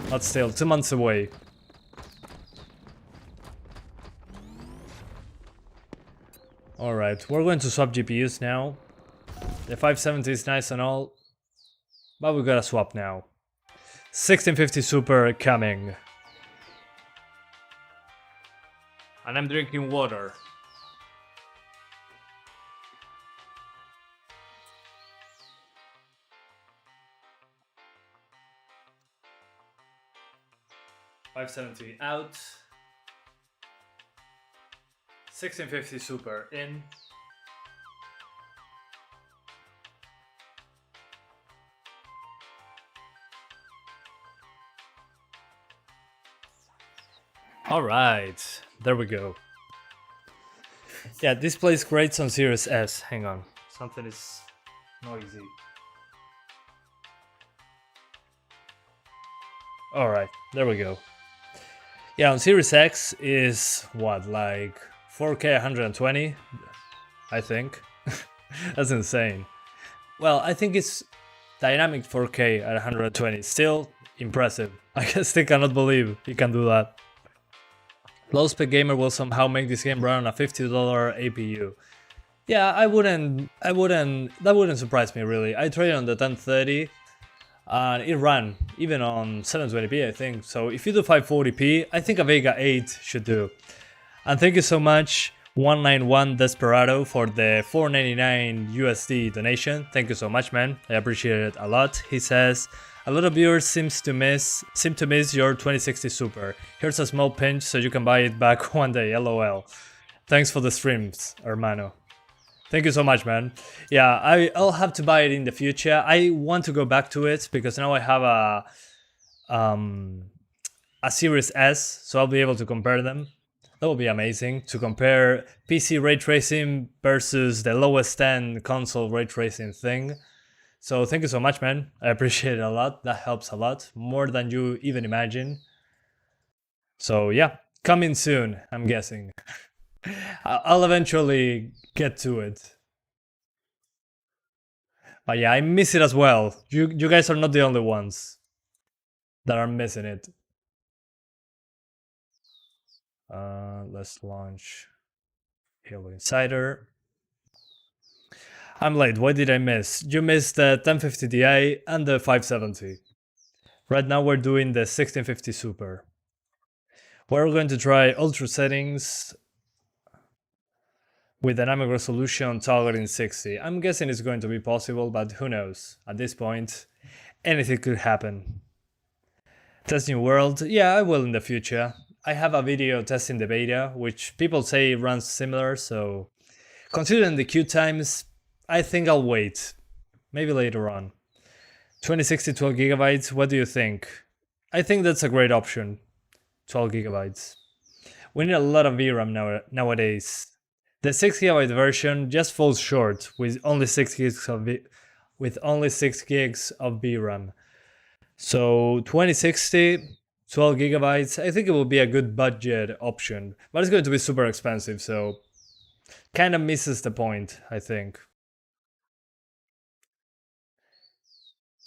But still, 2 months away. Alright, we're going to swap GPUs now. The 570 is nice and all, but we gotta swap now. 1650 Super coming. And I'm drinking water. $570 out. 1650 Super in. Alright, there we go. Yeah, this plays great on Series S. Hang on, something is noisy. Alright, there we go. Yeah, on Series X is what, like 4K 120? I think. That's insane. Well, I think it's dynamic 4K at 120. Still impressive. I still cannot believe you can do that. Low spec gamer will somehow make this game run on a $50 APU. Yeah, that wouldn't surprise me really. I tried it on the 1030 and it ran even on 720p I think. So if you do 540p, I think a Vega 8 should do. And thank you so much 191 Desperado for the $4.99 USD donation. Thank you so much, man. I appreciate it a lot. He says, a lot of viewers seem to miss your 2060 Super. Here's a small pinch so you can buy it back one day, lol. Thanks for the streams, hermano. Thank you so much, man. Yeah, I'll have to buy it in the future. I want to go back to it because now I have a Series S, so I'll be able to compare them. That would be amazing, to compare PC ray tracing versus the lowest end console ray tracing thing. So thank you so much, man. I appreciate it a lot. That helps a lot, more than you even imagine. So yeah, coming soon, I'm guessing. I'll eventually get to it. But yeah, I miss it as well. You guys are not the only ones that are missing it. Let's launch Halo Insider. I'm late. What did I miss? You missed the 1050 Ti and the 570. Right now we're doing the 1650 Super. We're going to try ultra settings with dynamic resolution targeting 60. I'm guessing it's going to be possible, but who knows? At this point, anything could happen. Test new world? Yeah, I will in the future. I have a video testing the beta, which people say runs similar, so considering the queue times, I think I'll wait. Maybe later on. 2060 12GB, what do you think? I think that's a great option. 12GB. We need a lot of VRAM nowadays. The 6GB version just falls short with only 6 gigs of VRAM. So 2060, 12GB, I think it will be a good budget option, but it's going to be super expensive, so kind of misses the point, I think.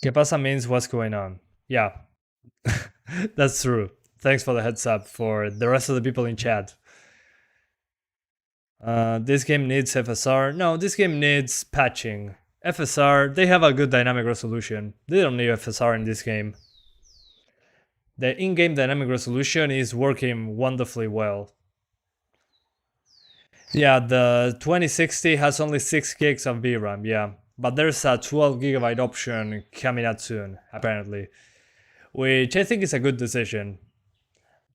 ¿Qué pasa means what's going on? Yeah, that's true. Thanks for the heads up for the rest of the people in chat. This game needs FSR. No, this game needs patching. FSR, they have a good dynamic resolution. They don't need FSR in this game. The in-game dynamic resolution is working wonderfully well. Yeah, the 2060 has only 6 gigs of VRAM, yeah. But there's a 12GB option coming out soon, apparently. Which I think is a good decision.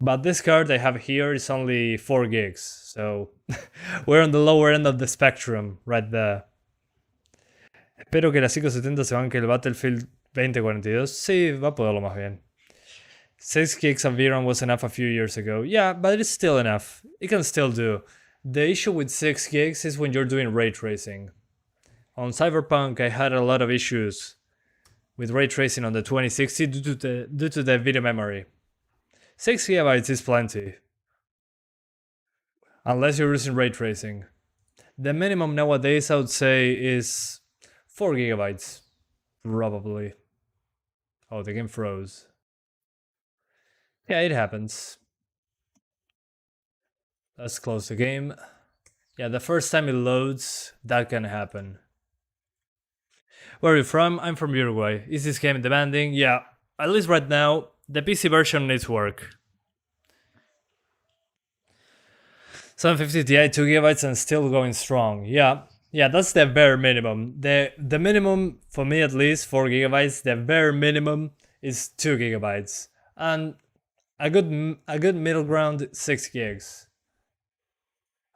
But this card I have here is only 4 gigs, so we're on the lower end of the spectrum right there. Espero que la 570 se banque el Battlefield 2042. Sí, va a poderlo más bien. 6 gigs of VRAM was enough a few years ago. Yeah, but it's still enough. It can still do. The issue with 6 gigs is when you're doing ray tracing. On Cyberpunk, I had a lot of issues with ray tracing on the 2060 due to the video memory. 6GB is plenty. Unless you're using ray tracing. The minimum nowadays, I would say, is 4GB. Probably. Oh, the game froze. Yeah, it happens. Let's close the game. Yeah, the first time it loads, that can happen. Where are you from? I'm from Uruguay. Is this game demanding? Yeah, at least right now, the PC version needs work. 750 Ti, 2GB and still going strong. Yeah, that's the bare minimum. The minimum, for me at least, 4GB, the bare minimum is 2GB. And a good middle ground, 6 gigs.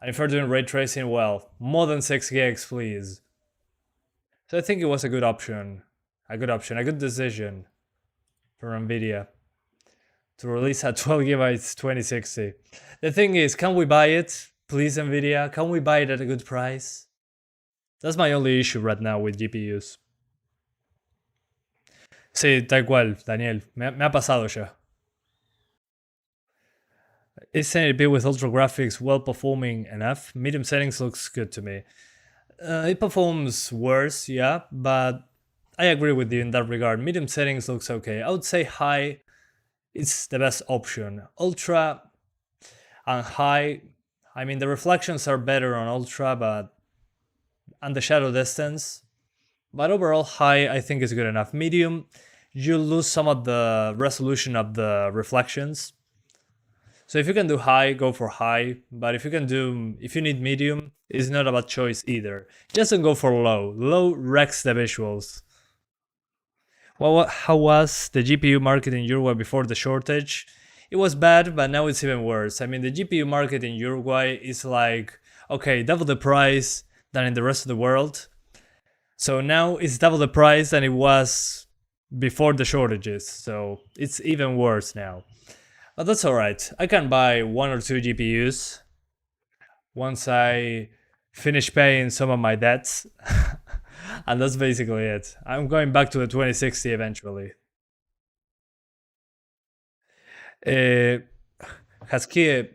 And if you're doing ray tracing, well, more than 6 gigs, please. So I think it was a good option. A good decision from Nvidia to release a 12GB 2060. The thing is, can we buy it? Please, Nvidia, can we buy it at a good price? That's my only issue right now with GPUs. Sí, tal cual, Daniel. Me ha pasado ya. Is 1080p with ultra graphics well performing enough? Medium settings looks good to me. It performs worse, yeah, but I agree with you in that regard. Medium settings looks okay. I would say high is the best option. Ultra and high, I mean the reflections are better on ultra, and the shadow distance. But overall high I think is good enough. Medium, you lose some of the resolution of the reflections. So if you can do high, go for high. But if you need medium, it's not a bad choice either. Just don't go for low. Low wrecks the visuals. Well, how was the GPU market in Uruguay before the shortage? It was bad, but now it's even worse. I mean, the GPU market in Uruguay is like, okay, double the price than in the rest of the world. So now it's double the price than it was before the shortages. So it's even worse now. But that's alright. I can buy 1 or 2 GPUs once I finish paying some of my debts. And that's basically it. I'm going back to the 2060 eventually. Husky,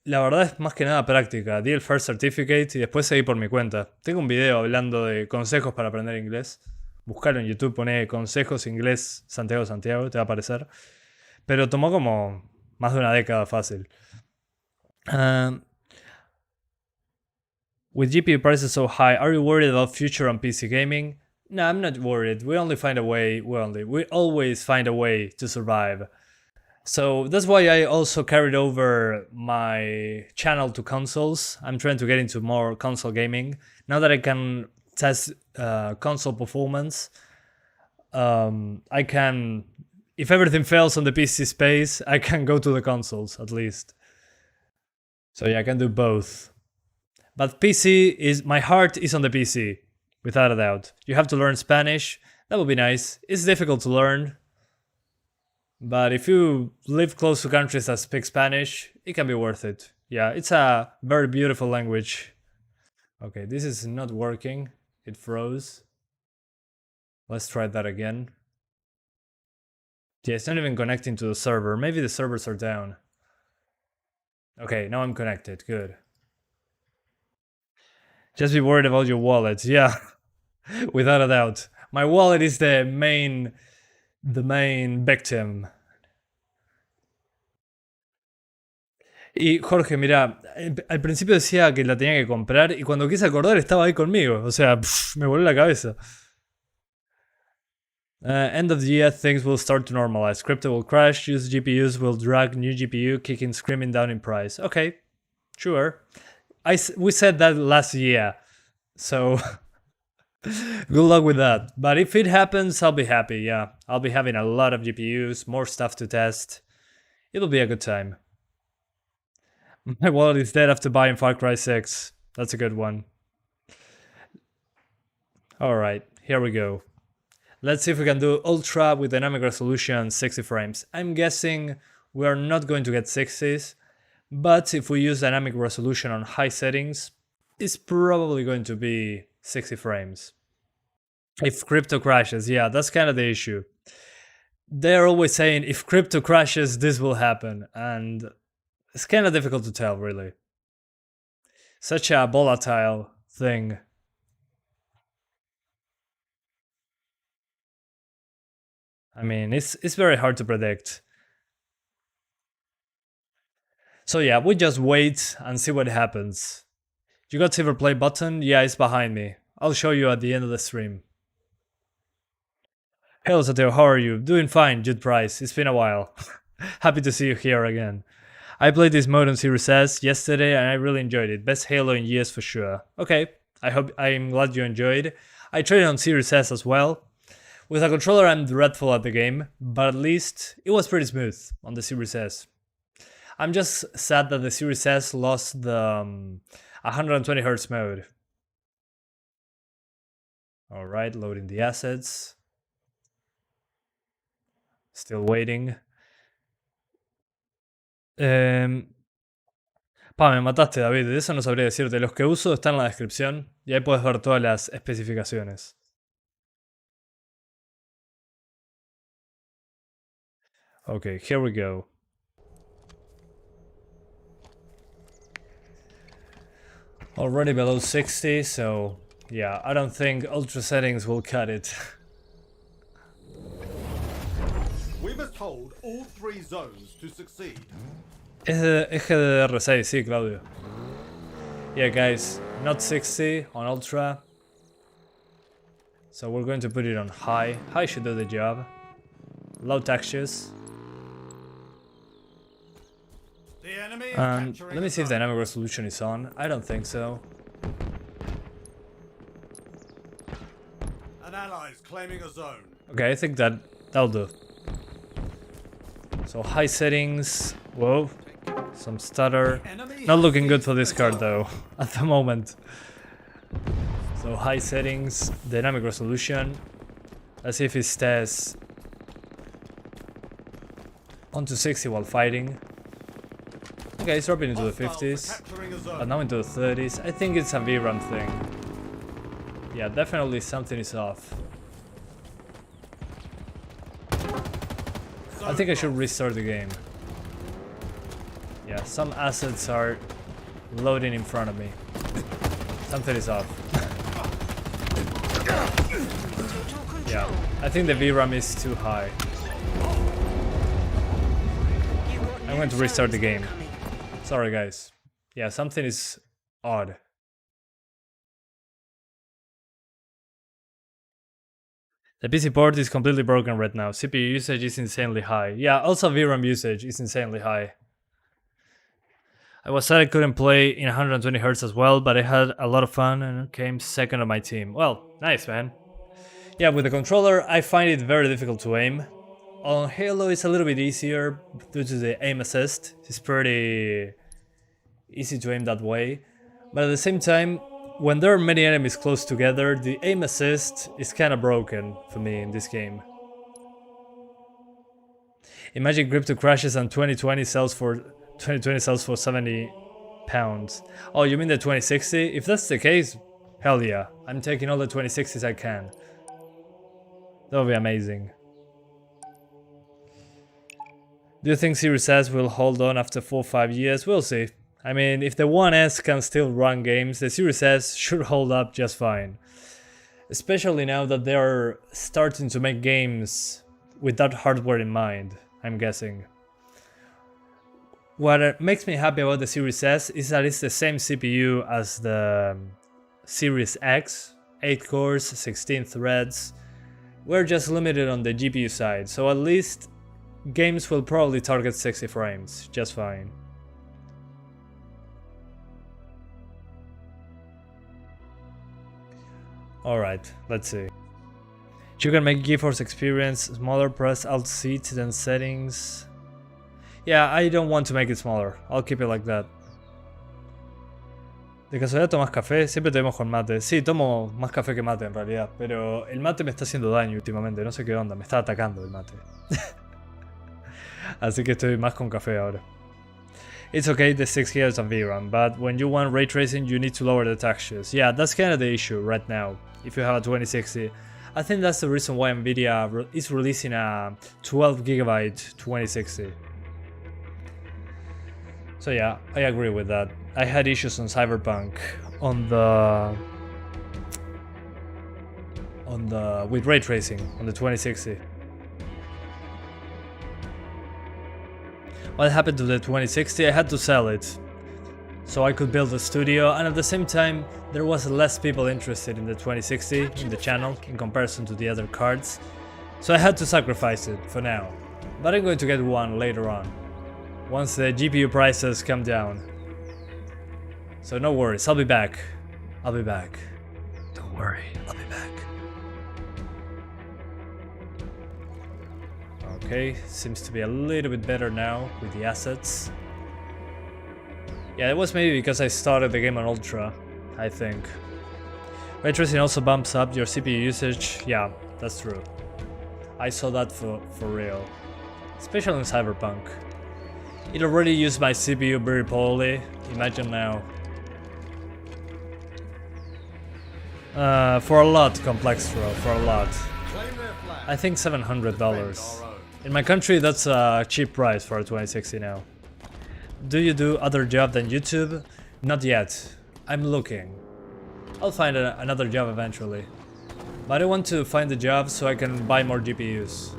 la verdad es más que nada práctica. Di el First Certificate y después seguí por mi cuenta. Tengo un video hablando de consejos para aprender inglés. Buscalo en YouTube, pone consejos inglés Santiago, te va a aparecer. Pero tomó como más de una década fácil. With GPU prices so high, are you worried about future on PC gaming? No, I'm not worried. We always find a way to survive. So that's why I also carried over my channel to consoles. I'm trying to get into more console gaming. Now that I can test console performance, I can, if everything fails on the PC space, I can go to the consoles at least. So yeah, I can do both. But PC is, my heart is on the PC, without a doubt. You have to learn Spanish, that would be nice. It's difficult to learn. But if you live close to countries that speak Spanish, it can be worth it. Yeah, it's a very beautiful language. Okay, this is not working. It froze. Let's try that again. Yeah, it's not even connecting to the server. Maybe the servers are down. Okay, now I'm connected. Good. Just be worried about your wallet. Yeah, without a doubt. My wallet is the main victim. Y Jorge, mira, al principio decía que la tenía que comprar y cuando quise acordar estaba ahí conmigo. O sea, me voló la cabeza. End of the year, things will start to normalize. Crypto will crash, used GPUs will drag new GPU, kicking screaming down in price. Okay, sure. We said that last year, so good luck with that. But if it happens, I'll be happy, yeah. I'll be having a lot of GPUs, more stuff to test. It'll be a good time. My wallet is dead after buying Far Cry 6. That's a good one. Alright, here we go. Let's see if we can do Ultra with dynamic resolution 60 frames. I'm guessing we are not going to get 60s. But if we use dynamic resolution on high settings, it's probably going to be 60 frames. If crypto crashes, yeah, that's kind of the issue. They're always saying, if crypto crashes, this will happen. And it's kind of difficult to tell, really. Such a volatile thing. I mean, it's very hard to predict. So yeah, we just wait and see what happens. You got silver play button? Yeah, it's behind me. I'll show you at the end of the stream. Hello Sateo, how are you? Doing fine, Jude Price. It's been a while. Happy to see you here again. I played this mode on Series S yesterday and I really enjoyed it. Best Halo in years for sure. Okay, I'm glad you enjoyed. I tried it on Series S as well. With a controller I'm dreadful at the game, but at least it was pretty smooth on the Series S. I'm just sad that the Series S lost the 120Hz mode. Alright, loading the assets. Still waiting. Me mataste, David. De eso no sabría decirte. Los que uso están en la descripción y ahí puedes ver todas las especificaciones. Okay, here we go. Already below 60, so yeah, I don't think ultra settings will cut it. We must hold all 3 zones to succeed. Es GDR6, sí, Claudio. Yeah, guys, not 60 on ultra. So we're going to put it on high. High should do the job. Low textures. Let me see if dynamic resolution is on. I don't think so. An ally is claiming a zone. Okay, I think that'll do. So high settings. Whoa, some stutter. Not looking good for this card though, at the moment. So high settings, dynamic resolution. Let's see if it stays onto 60 while fighting. Okay, it's dropping into the 50s, but now into the 30s. I think it's a VRAM thing. Yeah, definitely something is off. I think I should restart the game. Yeah, Yeah, some assets are loading in front of me. Something is off. Yeah, I think the VRAM is too high. I'm going to restart the game. Sorry guys. Yeah, something is odd. The PC port is completely broken right now. CPU usage is insanely high. Yeah, also VRAM usage is insanely high. I was sad I couldn't play in 120Hz as well, but I had a lot of fun and came second on my team. Well, nice man. Yeah, with the controller I find it very difficult to aim. On Halo it's a little bit easier due to the aim assist. It's pretty easy to aim that way. But at the same time, when there are many enemies close together, the aim assist is kinda broken for me in this game. Imagine Crypto crashes and 2020 sells for £70. Oh, you mean the 2060? If that's the case, hell yeah. I'm taking all the 2060s I can. That would be amazing. Do you think Series S will hold on after 4 or 5 years? We'll see. I mean, if the One S can still run games, the Series S should hold up just fine. Especially now that they are starting to make games with that hardware in mind, I'm guessing. What makes me happy about the Series S is that it's the same CPU as the Series X, 8 cores, 16 threads. We're just limited on the GPU side, so at least games will probably target 60 frames, just fine. Alright, let's see. You can make GeForce experience smaller, press Alt-C, then settings. Yeah, I don't want to make it smaller. I'll keep it like that. ¿De casualidad tomas café? Siempre te vemos con mate. Sí, tomo más café que mate en realidad, pero el mate me está haciendo daño últimamente, no sé qué onda, me está atacando el mate. Así que estoy más con café ahora. It's okay, the 6 GB of VRAM, but when you want ray tracing, you need to lower the textures. Yeah, that's kind of the issue right now, if you have a 2060. I think that's the reason why Nvidia is releasing a 12 GB 2060. So yeah, I agree with that. I had issues on Cyberpunk with ray tracing on the 2060. What happened to the 2060? I had to sell it so I could build a studio, and at the same time there was less people interested in the 2060 in the channel in comparison to the other cards, so I had to sacrifice it for now. But I'm going to get one later on, once the GPU prices come down. So no worries, I'll be back. I'll be back. Don't worry, I'll be back. Okay, seems to be a little bit better now with the assets. Yeah, it was maybe because I started the game on Ultra, I think. Ray tracing also bumps up your CPU usage. Yeah, that's true. I saw that for real. Especially in Cyberpunk. It already used my CPU very poorly. Imagine now. For a lot, Complextro, for a lot. I think $700. In my country, that's a cheap price for a 2060 now. Do you do other job than YouTube? Not yet. I'm looking. I'll find another job eventually. But I want to find a job so I can buy more GPUs.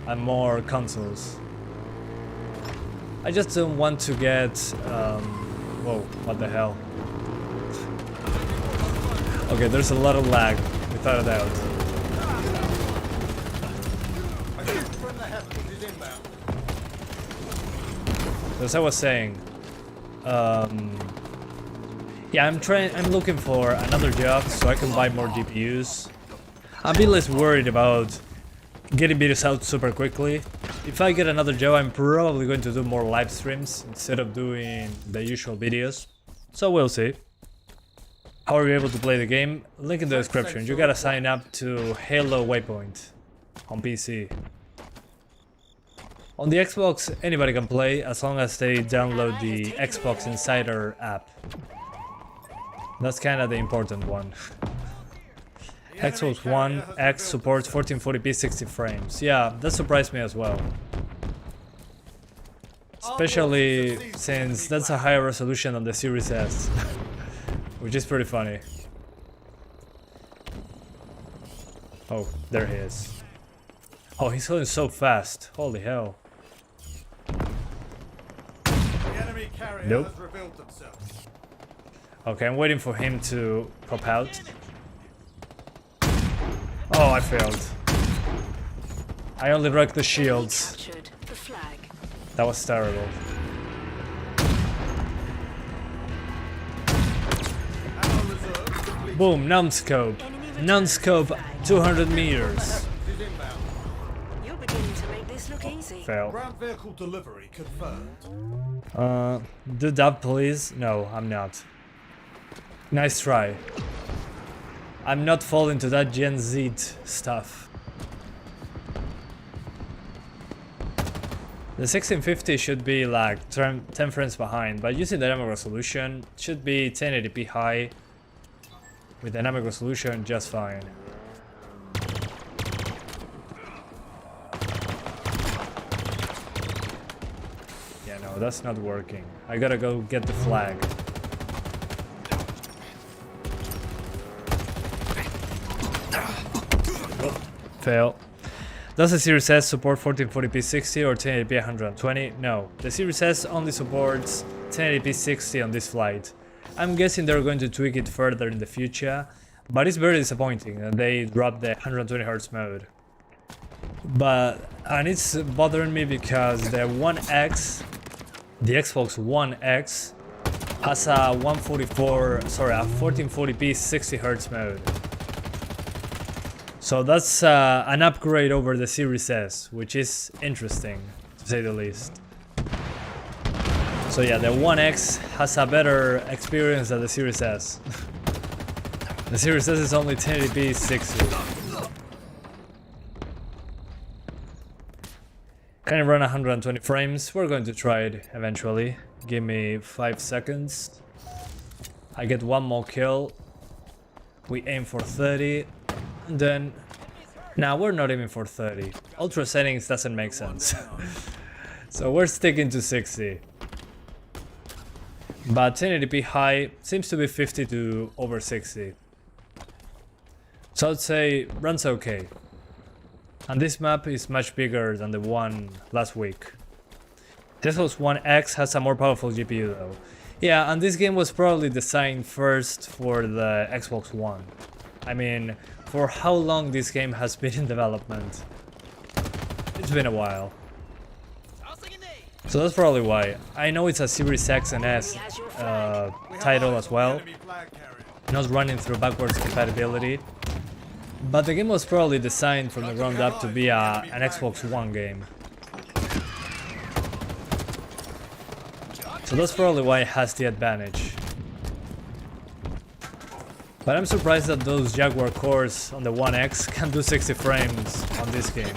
And more consoles. I just don't want to get... whoa, what the hell? Okay, there's a lot of lag, without a doubt. As I was saying, yeah, I'm looking for another job so I can buy more GPUs. I'll be less worried about getting videos out super quickly. If I get another job, I'm probably going to do more live streams instead of doing the usual videos. So we'll see. How are you able to play the game? Link in the description. You gotta sign up to Halo Waypoint on PC. On the Xbox, anybody can play as long as they download the Xbox Insider app. That's kinda the important one. Xbox One X supports 1440p 60 frames. Yeah, that surprised me as well. Especially since that's a higher resolution on the Series S. Which is pretty funny. Oh, there he is. Oh, he's going so fast. Holy hell. The enemy carrier Nope. has revealed themselves. Okay, I'm waiting for him to pop out. Oh, I failed. I only wrecked the shields. Captured the flag. That was terrible. Ammo reserves complete. Boom, numbscope. Numbscope, 200 meters. Is inbound. You're beginning to make this look easy. Fail. Ground vehicle delivery confirmed. Do that, please. No, I'm not. Nice try. I'm not falling to that Gen Z stuff. The 1650 should be like 10 frames behind, but using dynamic resolution should be 1080p high with dynamic resolution just fine. Yeah, no, that's not working. I gotta go get the flag. Oh, fail. Does the Series S support 1440p 60 or 1080p 120? No, the Series S only supports 1080p 60 on this flight. I'm guessing they're going to tweak it further in the future, but it's very disappointing that they dropped the 120Hz mode. And it's bothering me because the One X, the Xbox One X, has a 1440p 60Hz mode. So that's an upgrade over the Series S, which is interesting, to say the least. So yeah, the One X has a better experience than the Series S. The Series S is only 1080p 60. Can it run 120 frames? We're going to try it eventually. Give me 5 seconds. I get one more kill. We aim for 30. And then... Nah, we're not aiming for 30. Ultra settings doesn't make sense. So we're sticking to 60. But 1080p high seems to be 50 to over 60. So I'd say runs okay. And this map is much bigger than the one last week. The Xbox One X has a more powerful GPU though. Yeah, and this game was probably designed first for the Xbox One. I mean, for how long this game has been in development? It's been a while. So that's probably why. I know it's a Series X and S title as well, Enemy flag carrier. not running through backwards compatibility. But the game was probably designed from the ground up to be an Xbox One game. So that's probably why it has the advantage. But I'm surprised that those Jaguar cores on the One X can do 60 frames on this game.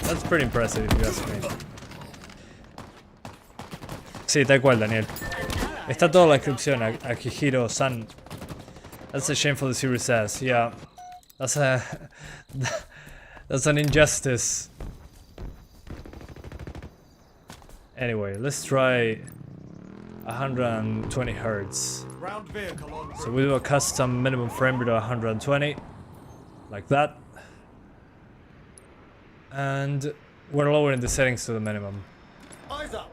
That's pretty impressive if you ask me. Sí, tal cual, Daniel. Está toda la descripción, Akihiro-san. That's a shame for the Series S, yeah. That's an injustice. Anyway, let's try 120 Hz. Ground vehicle on So we do a custom minimum frame rate of 120, like that. And we're lowering the settings to the minimum. Eyes up.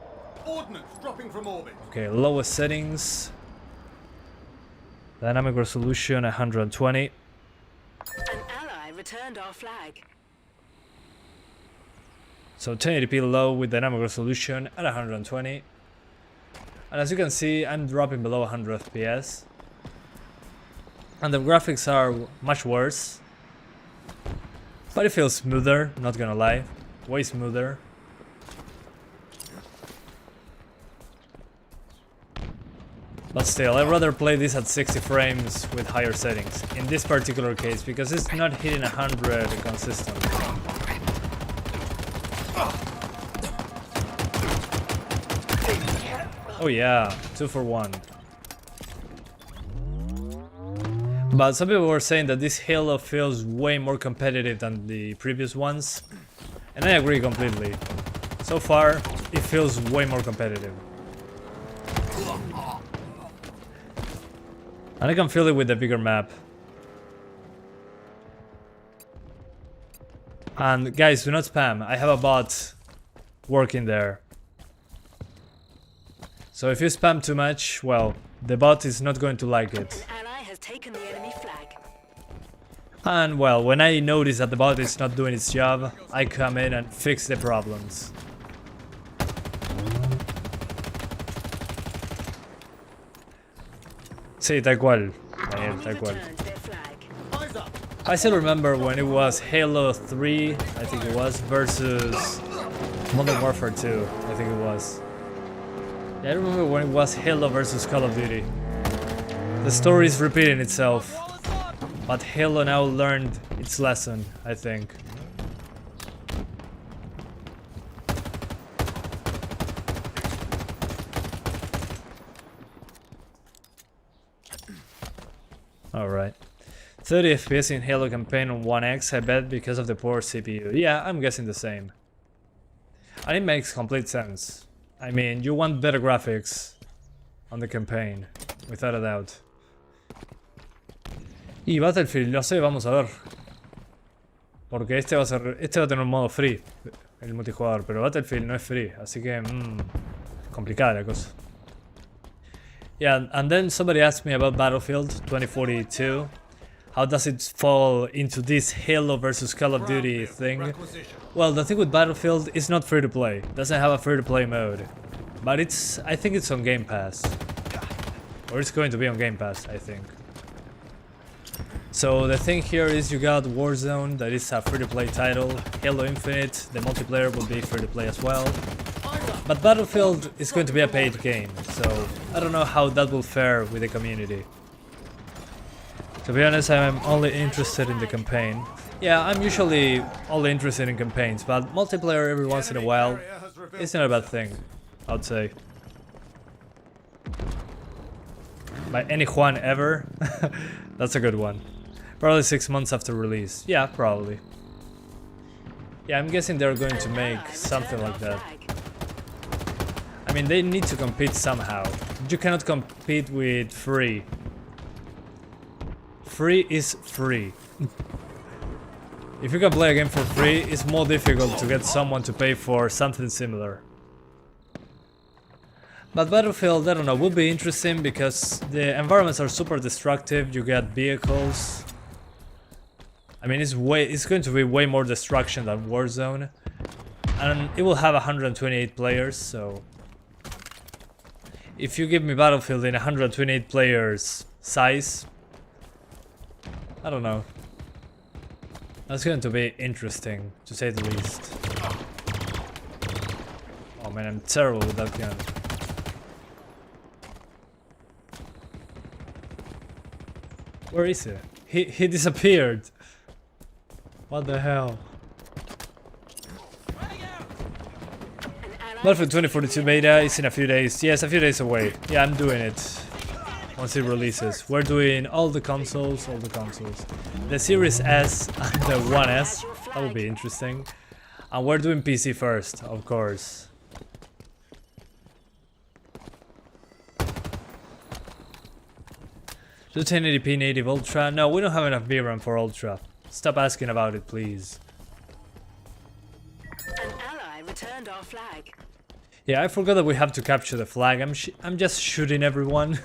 Ordnance dropping from orbit. Okay, lowest settings. Dynamic resolution 120. An ally returned our flag. So 1080p low with dynamic resolution at 120. And as you can see, I'm dropping below 100 FPS. And the graphics are much worse. But it feels smoother, not gonna lie. Way smoother. But still, I'd rather play this at 60 frames with higher settings. In this particular case, because it's not hitting 100 consistently. Oh yeah, 2 for 1. But some people were saying that this Halo feels way more competitive than the previous ones. And I agree completely. So far, it feels way more competitive. And I can feel it with the bigger map. And guys, do not spam. I have a bot working there. So if you spam too much, well, the bot is not going to like it. An ally has taken the enemy flag. And well, when I notice that the bot is not doing its job, I come in and fix the problems. Sí, tal cual, Daniel, tal cual. Returned their flag. Eyes up. I still remember when it was Halo 3, I think it was, versus Modern Warfare 2, I think it was. Yeah, I remember when it was Halo versus Call of Duty. The story is repeating itself, but Halo now learned its lesson, I think. Alright. 30 FPS in Halo campaign on 1X, I bet, because of the poor CPU. Yeah, I'm guessing the same. And it makes complete sense. I mean, you want better graphics on the campaign, without a doubt. Y Battlefield, no sé, vamos a ver. Porque este va a tener un modo free, el multijugador, pero Battlefield no es free, así que complicada la cosa. Yeah, and then somebody asked me about Battlefield 2042. How does it fall into this Halo versus Call of Duty thing? Well, the thing with Battlefield is not free to play. It doesn't have a free to play mode. But I think it's on Game Pass. Or it's going to be on Game Pass, I think. So the thing here is you got Warzone, that is a free to play title. Halo Infinite, the multiplayer will be free to play as well. But Battlefield is going to be a paid game, so I don't know how that will fare with the community. To be honest, I'm only interested in the campaign. Yeah, I'm usually only interested in campaigns, but multiplayer every once in a while is not a bad thing, I would say. By any Juan ever? That's a good one. Probably 6 months after release. Yeah, probably. Yeah, I'm guessing they're going to make something like that. I mean, they need to compete somehow. You cannot compete with free. Free is free. If you can play a game for free, it's more difficult to get someone to pay for something similar. But Battlefield, I don't know, will be interesting because the environments are super destructive. You get vehicles. I mean, it's going to be way more destruction than Warzone. And it will have 128 players, so if you give me Battlefield in 128 players size, I don't know. That's going to be interesting, to say the least. Oh man, I'm terrible with that gun. Where is he? He disappeared. What the hell? Battlefield 2042 beta is in a few days. Yes, a few days away. Yeah, I'm doing it. Once it releases. We're doing all the consoles. The Series S and the 1S. That will be interesting. And we're doing PC first, of course. Do 1080p native Ultra? No, we don't have enough VRAM for Ultra. Stop asking about it, please. An ally returned our flag. Yeah, I forgot that we have to capture the flag. I'm just shooting everyone.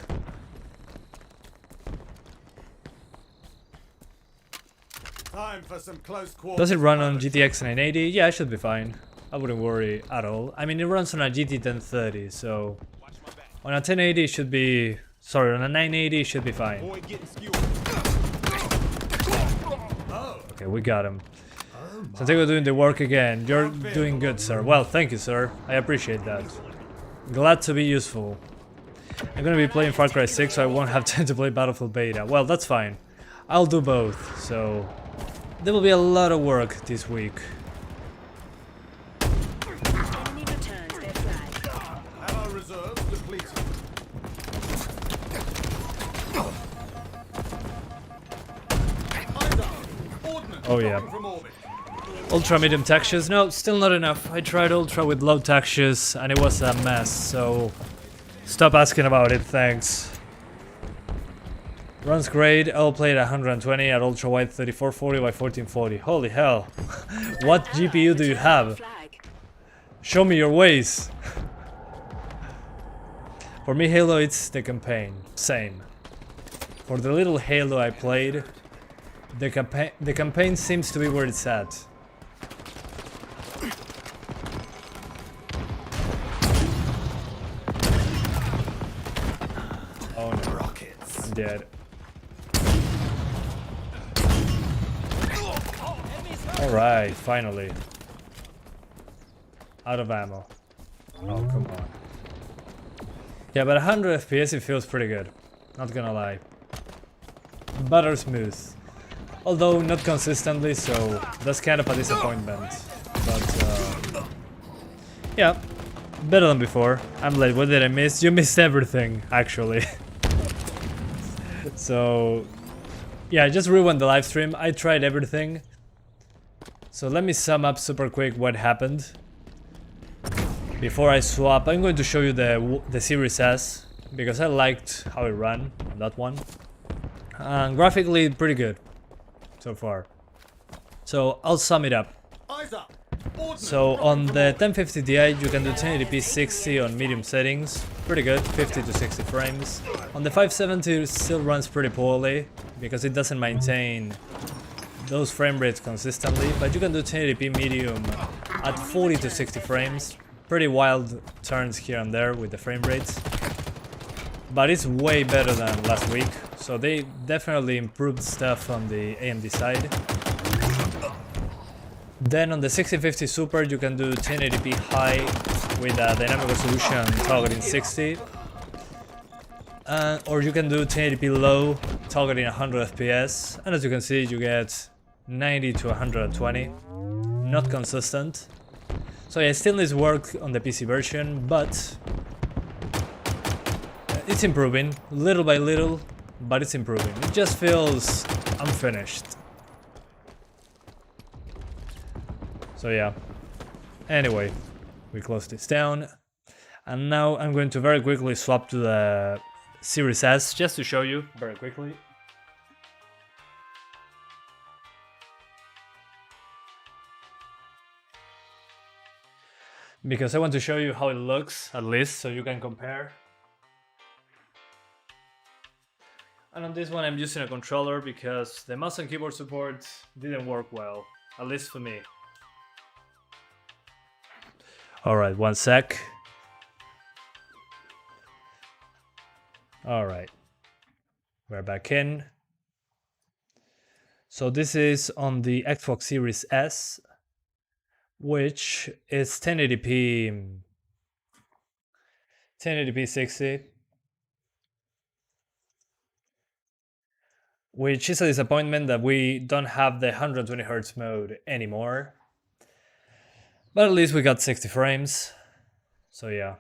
Time for some close quarters. Does it run on GTX 980? Yeah, it should be fine. I wouldn't worry at all. I mean, it runs on a GT 1030, so on a 1080 it should be... Sorry, on a 980 it should be fine. Okay, we got him. Santiago doing the work again. You're doing good, sir. Well, thank you, sir. I appreciate that. Glad to be useful. I'm gonna be playing Far Cry 6, so I won't have time to play Battlefield Beta. Well, that's fine. I'll do both, so... There will be a lot of work this week. Enemy returns their flag. Have our reserves depleted. Oh yeah. From orbit. Ultra medium textures? No, still not enough. I tried ultra with low textures and it was a mess, so stop asking about it, thanks. Runs great. I'll play at 120 at ultra wide 3440 by 1440. Holy hell. What GPU do you have? Flag. Show me your ways. For me, Halo, it's the campaign. Same. For the little Halo I played, the campaign seems to be where it's at. Oh no. Rockets. I'm dead. Alright, finally. Out of ammo. Oh, come on. Yeah, but 100 FPS it feels pretty good. Not gonna lie. Butter smooth. Although not consistently, so that's kind of a disappointment. But yeah, better than before. I'm late. What did I miss? You missed everything, actually. So yeah, I just ruined the live stream. I tried everything. So let me sum up super quick what happened. Before I swap, I'm going to show you the Series S, because I liked how it ran on that one. And graphically, pretty good so far. So I'll sum it up. Eyes up. So on the 1050 Ti you can do 1080p 60 on medium settings, pretty good, 50 to 60 frames. On the 570 it still runs pretty poorly, because it doesn't maintain those frame rates consistently, but you can do 1080p medium at 40 to 60 frames. Pretty wild turns here and there with the frame rates, but it's way better than last week, so they definitely improved stuff on the AMD side. Then on the 1650 Super you can do 1080p high with a dynamic resolution targeting 60, or you can do 1080p low targeting 100 FPS, and as you can see you get 90 to 120, not consistent. So yeah, it still needs work on the PC version, but it's improving, little by little, but it's improving. It just feels unfinished. So yeah, anyway, we close this down, and now I'm going to very quickly swap to the Series S, just to show you very quickly. Because I want to show you how it looks, at least, so you can compare. And on this one I'm using a controller because the mouse and keyboard support didn't work well, at least for me. Alright, one sec. Alright, we're back in. So this is on the Xbox Series S, which is 1080p 60, which is a disappointment that we don't have the 120Hz mode anymore, but at least we got 60 frames, so yeah.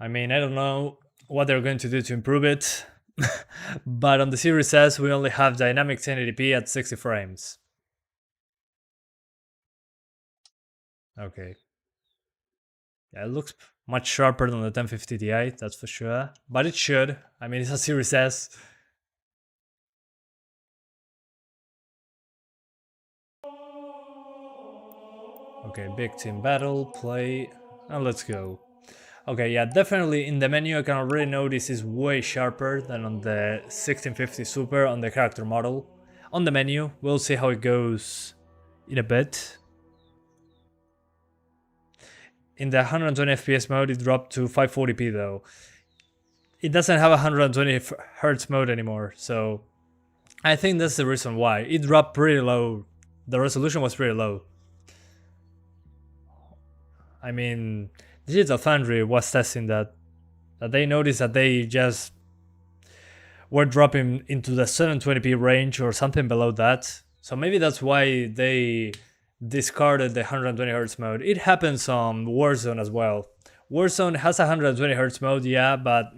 I mean, I don't know what they're going to do to improve it. But on the Series S we only have dynamic 1080p at 60 frames. Okay. Yeah, it looks much sharper than the 1050 Ti, that's for sure. But it should. I mean, it's a Series S. Okay, big team battle, play, and let's go. Okay, yeah, definitely in the menu I can already notice is way sharper than on the 1650 Super on the character model. On the menu, we'll see how it goes in a bit. In the 120 FPS mode it dropped to 540p though. It doesn't have a 120 Hz mode anymore, so I think that's the reason why. It dropped pretty low, the resolution was pretty low. I mean, Digital Foundry was testing that they noticed that they just were dropping into the 720p range or something below that. So maybe that's why they discarded the 120Hz mode. It happens on Warzone as well. Warzone has a 120Hz mode, yeah, but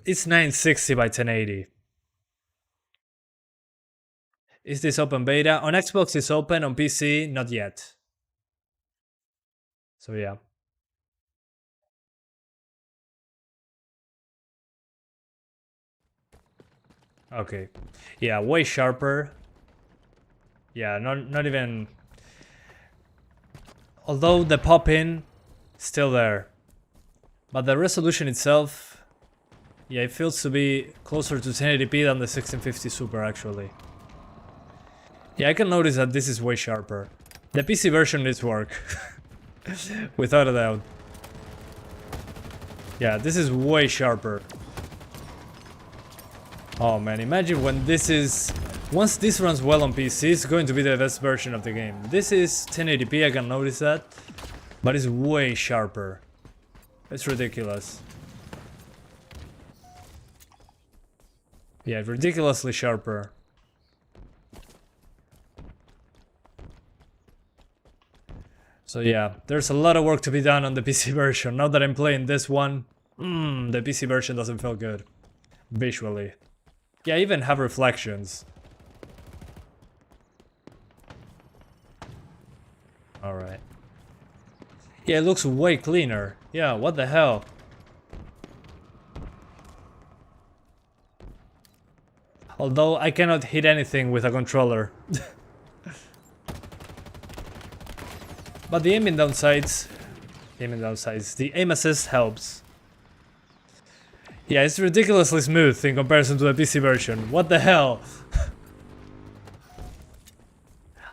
it's 960 by 1080. Is this open beta? On Xbox it's open, on PC not yet. So yeah. Okay. Yeah, way sharper. Yeah, not even... Although the pop-in, still there. But the resolution itself, yeah, it feels to be closer to 1080p than the 1650 Super actually. Yeah, I can notice that this is way sharper. The PC version needs work. Without a doubt. Yeah, this is way sharper. Oh man, imagine when this is... Once this runs well on PC, it's going to be the best version of the game. This is 1080p, I can notice that. But it's way sharper. It's ridiculous. Yeah, ridiculously sharper. So yeah, there's a lot of work to be done on the PC version. Now that I'm playing this one, the PC version doesn't feel good. Visually. Yeah, I even have reflections. Alright. Yeah, it looks way cleaner. Yeah, what the hell? Although I cannot hit anything with a controller. But the aiming downsides... the aim assist helps. Yeah, it's ridiculously smooth in comparison to the PC version. What the hell?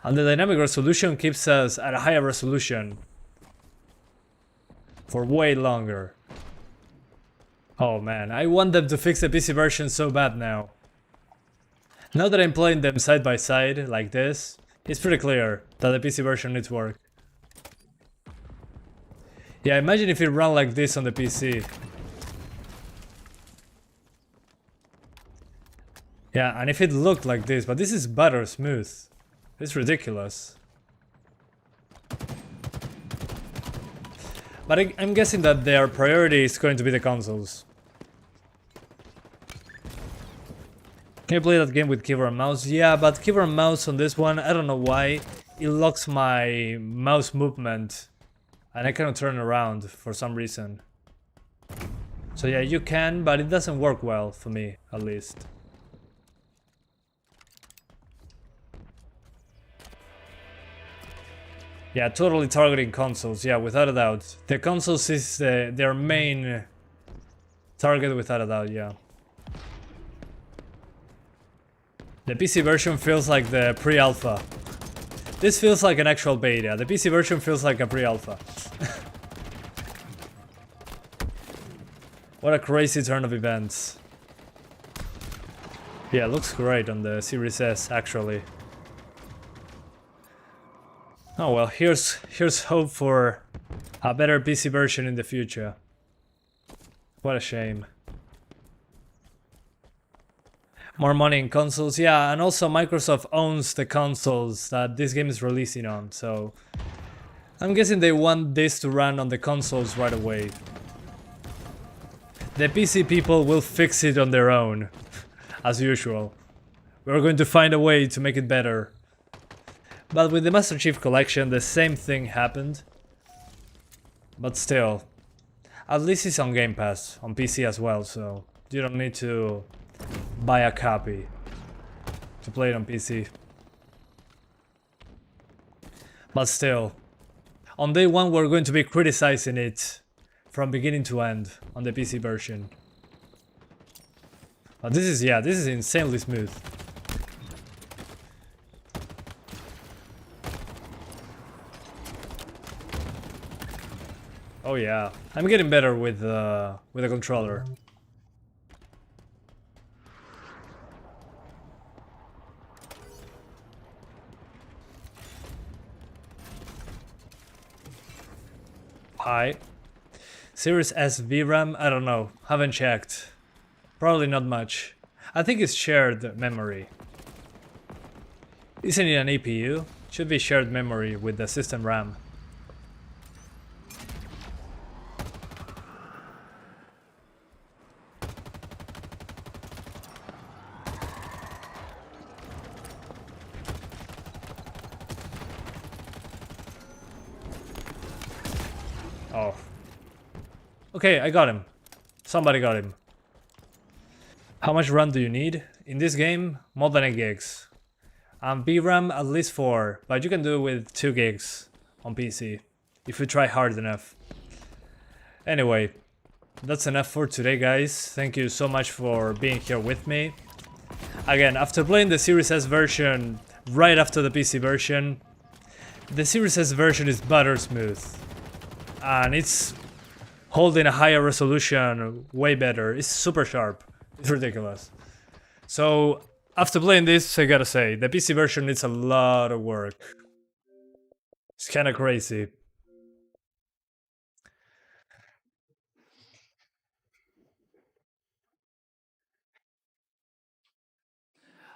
And the dynamic resolution keeps us at a higher resolution. For way longer. Oh man, I want them to fix the PC version so bad now. Now that I'm playing them side by side, like this, it's pretty clear that the PC version needs work. Yeah, imagine if it ran like this on the PC. Yeah, and if it looked like this, but this is butter smooth. It's ridiculous. But I'm guessing that their priority is going to be the consoles. Can you play that game with keyboard and mouse? Yeah, but keyboard and mouse on this one, I don't know why. It locks my mouse movement. And I cannot turn around for some reason. So yeah, you can, but it doesn't work well for me, at least. Yeah, totally targeting consoles, yeah, without a doubt. The consoles is their main target, without a doubt, yeah. The PC version feels like the pre-alpha. This feels like an actual beta. The PC version feels like a pre-alpha. What a crazy turn of events. Yeah, it looks great on the Series S, actually. Oh well, here's hope for a better PC version in the future. What a shame. More money in consoles, yeah, and also Microsoft owns the consoles that this game is releasing on, so I'm guessing they want this to run on the consoles right away. The PC people will fix it on their own, as usual. We're going to find a way to make it better. But with the Master Chief Collection, the same thing happened. But still, at least it's on Game Pass, on PC as well, so you don't need to buy a copy to play it on PC. But still, on day one we're going to be criticizing it from beginning to end on the PC version. But this is insanely smooth. Oh yeah, I'm getting better with the controller. Hi. Series S VRAM? I don't know. Haven't checked. Probably not much. I think it's shared memory. Isn't it an APU? Should be shared memory with the system RAM. Oh. Okay, I got him. Somebody got him. How much RAM do you need? In this game, more than 8 gigs. VRAM at least 4, but you can do it with 2 gigs on PC if you try hard enough. Anyway, that's enough for today, guys. Thank you so much for being here with me. Again, after playing the Series S version right after the PC version, the Series S version is butter smooth. And it's holding a higher resolution way better. It's super sharp. It's ridiculous. So, after playing this, I gotta say, the PC version needs a lot of work. It's kinda crazy.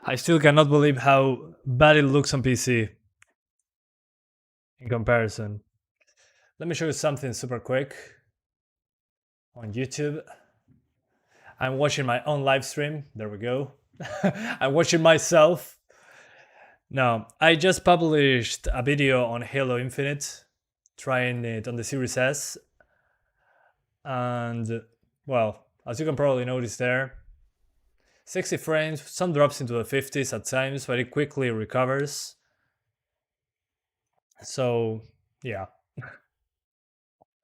I still cannot believe how bad it looks on PC in comparison. Let me show you something super quick on YouTube. I'm watching my own live stream. There we go. I'm watching myself. No, I just published a video on Halo Infinite, trying it on the Series S. And, well, as you can probably notice there, 60 frames, some drops into the 50s at times, but it quickly recovers. So, yeah.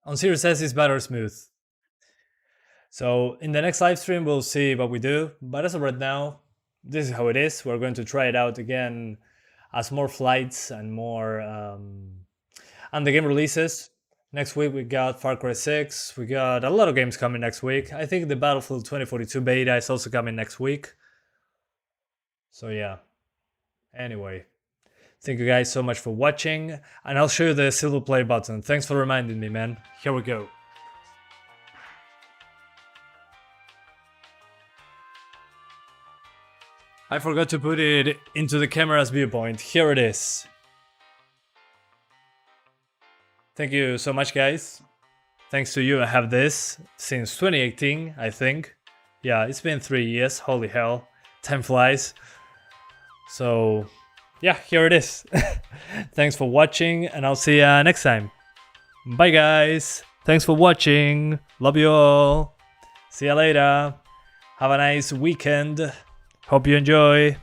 On Series S it's better smooth. So, in the next live stream we'll see what we do, but as of right now, this is how it is. We're going to try it out again as more flights and more and the game releases. Next week we got Far Cry 6, we got a lot of games coming next week. I think the Battlefield 2042 beta is also coming next week. So yeah, anyway, thank you guys so much for watching, and I'll show you the silver play button. Thanks for reminding me, man. Here we go. I forgot to put it into the camera's viewpoint. Here it is. Thank you so much, guys. Thanks to you, I have this since 2018, I think. Yeah, it's been 3 years. Holy hell. Time flies. So, yeah, here it is. Thanks for watching, and I'll see you next time. Bye, guys. Thanks for watching. Love you all. See you later. Have a nice weekend. Hope you enjoy.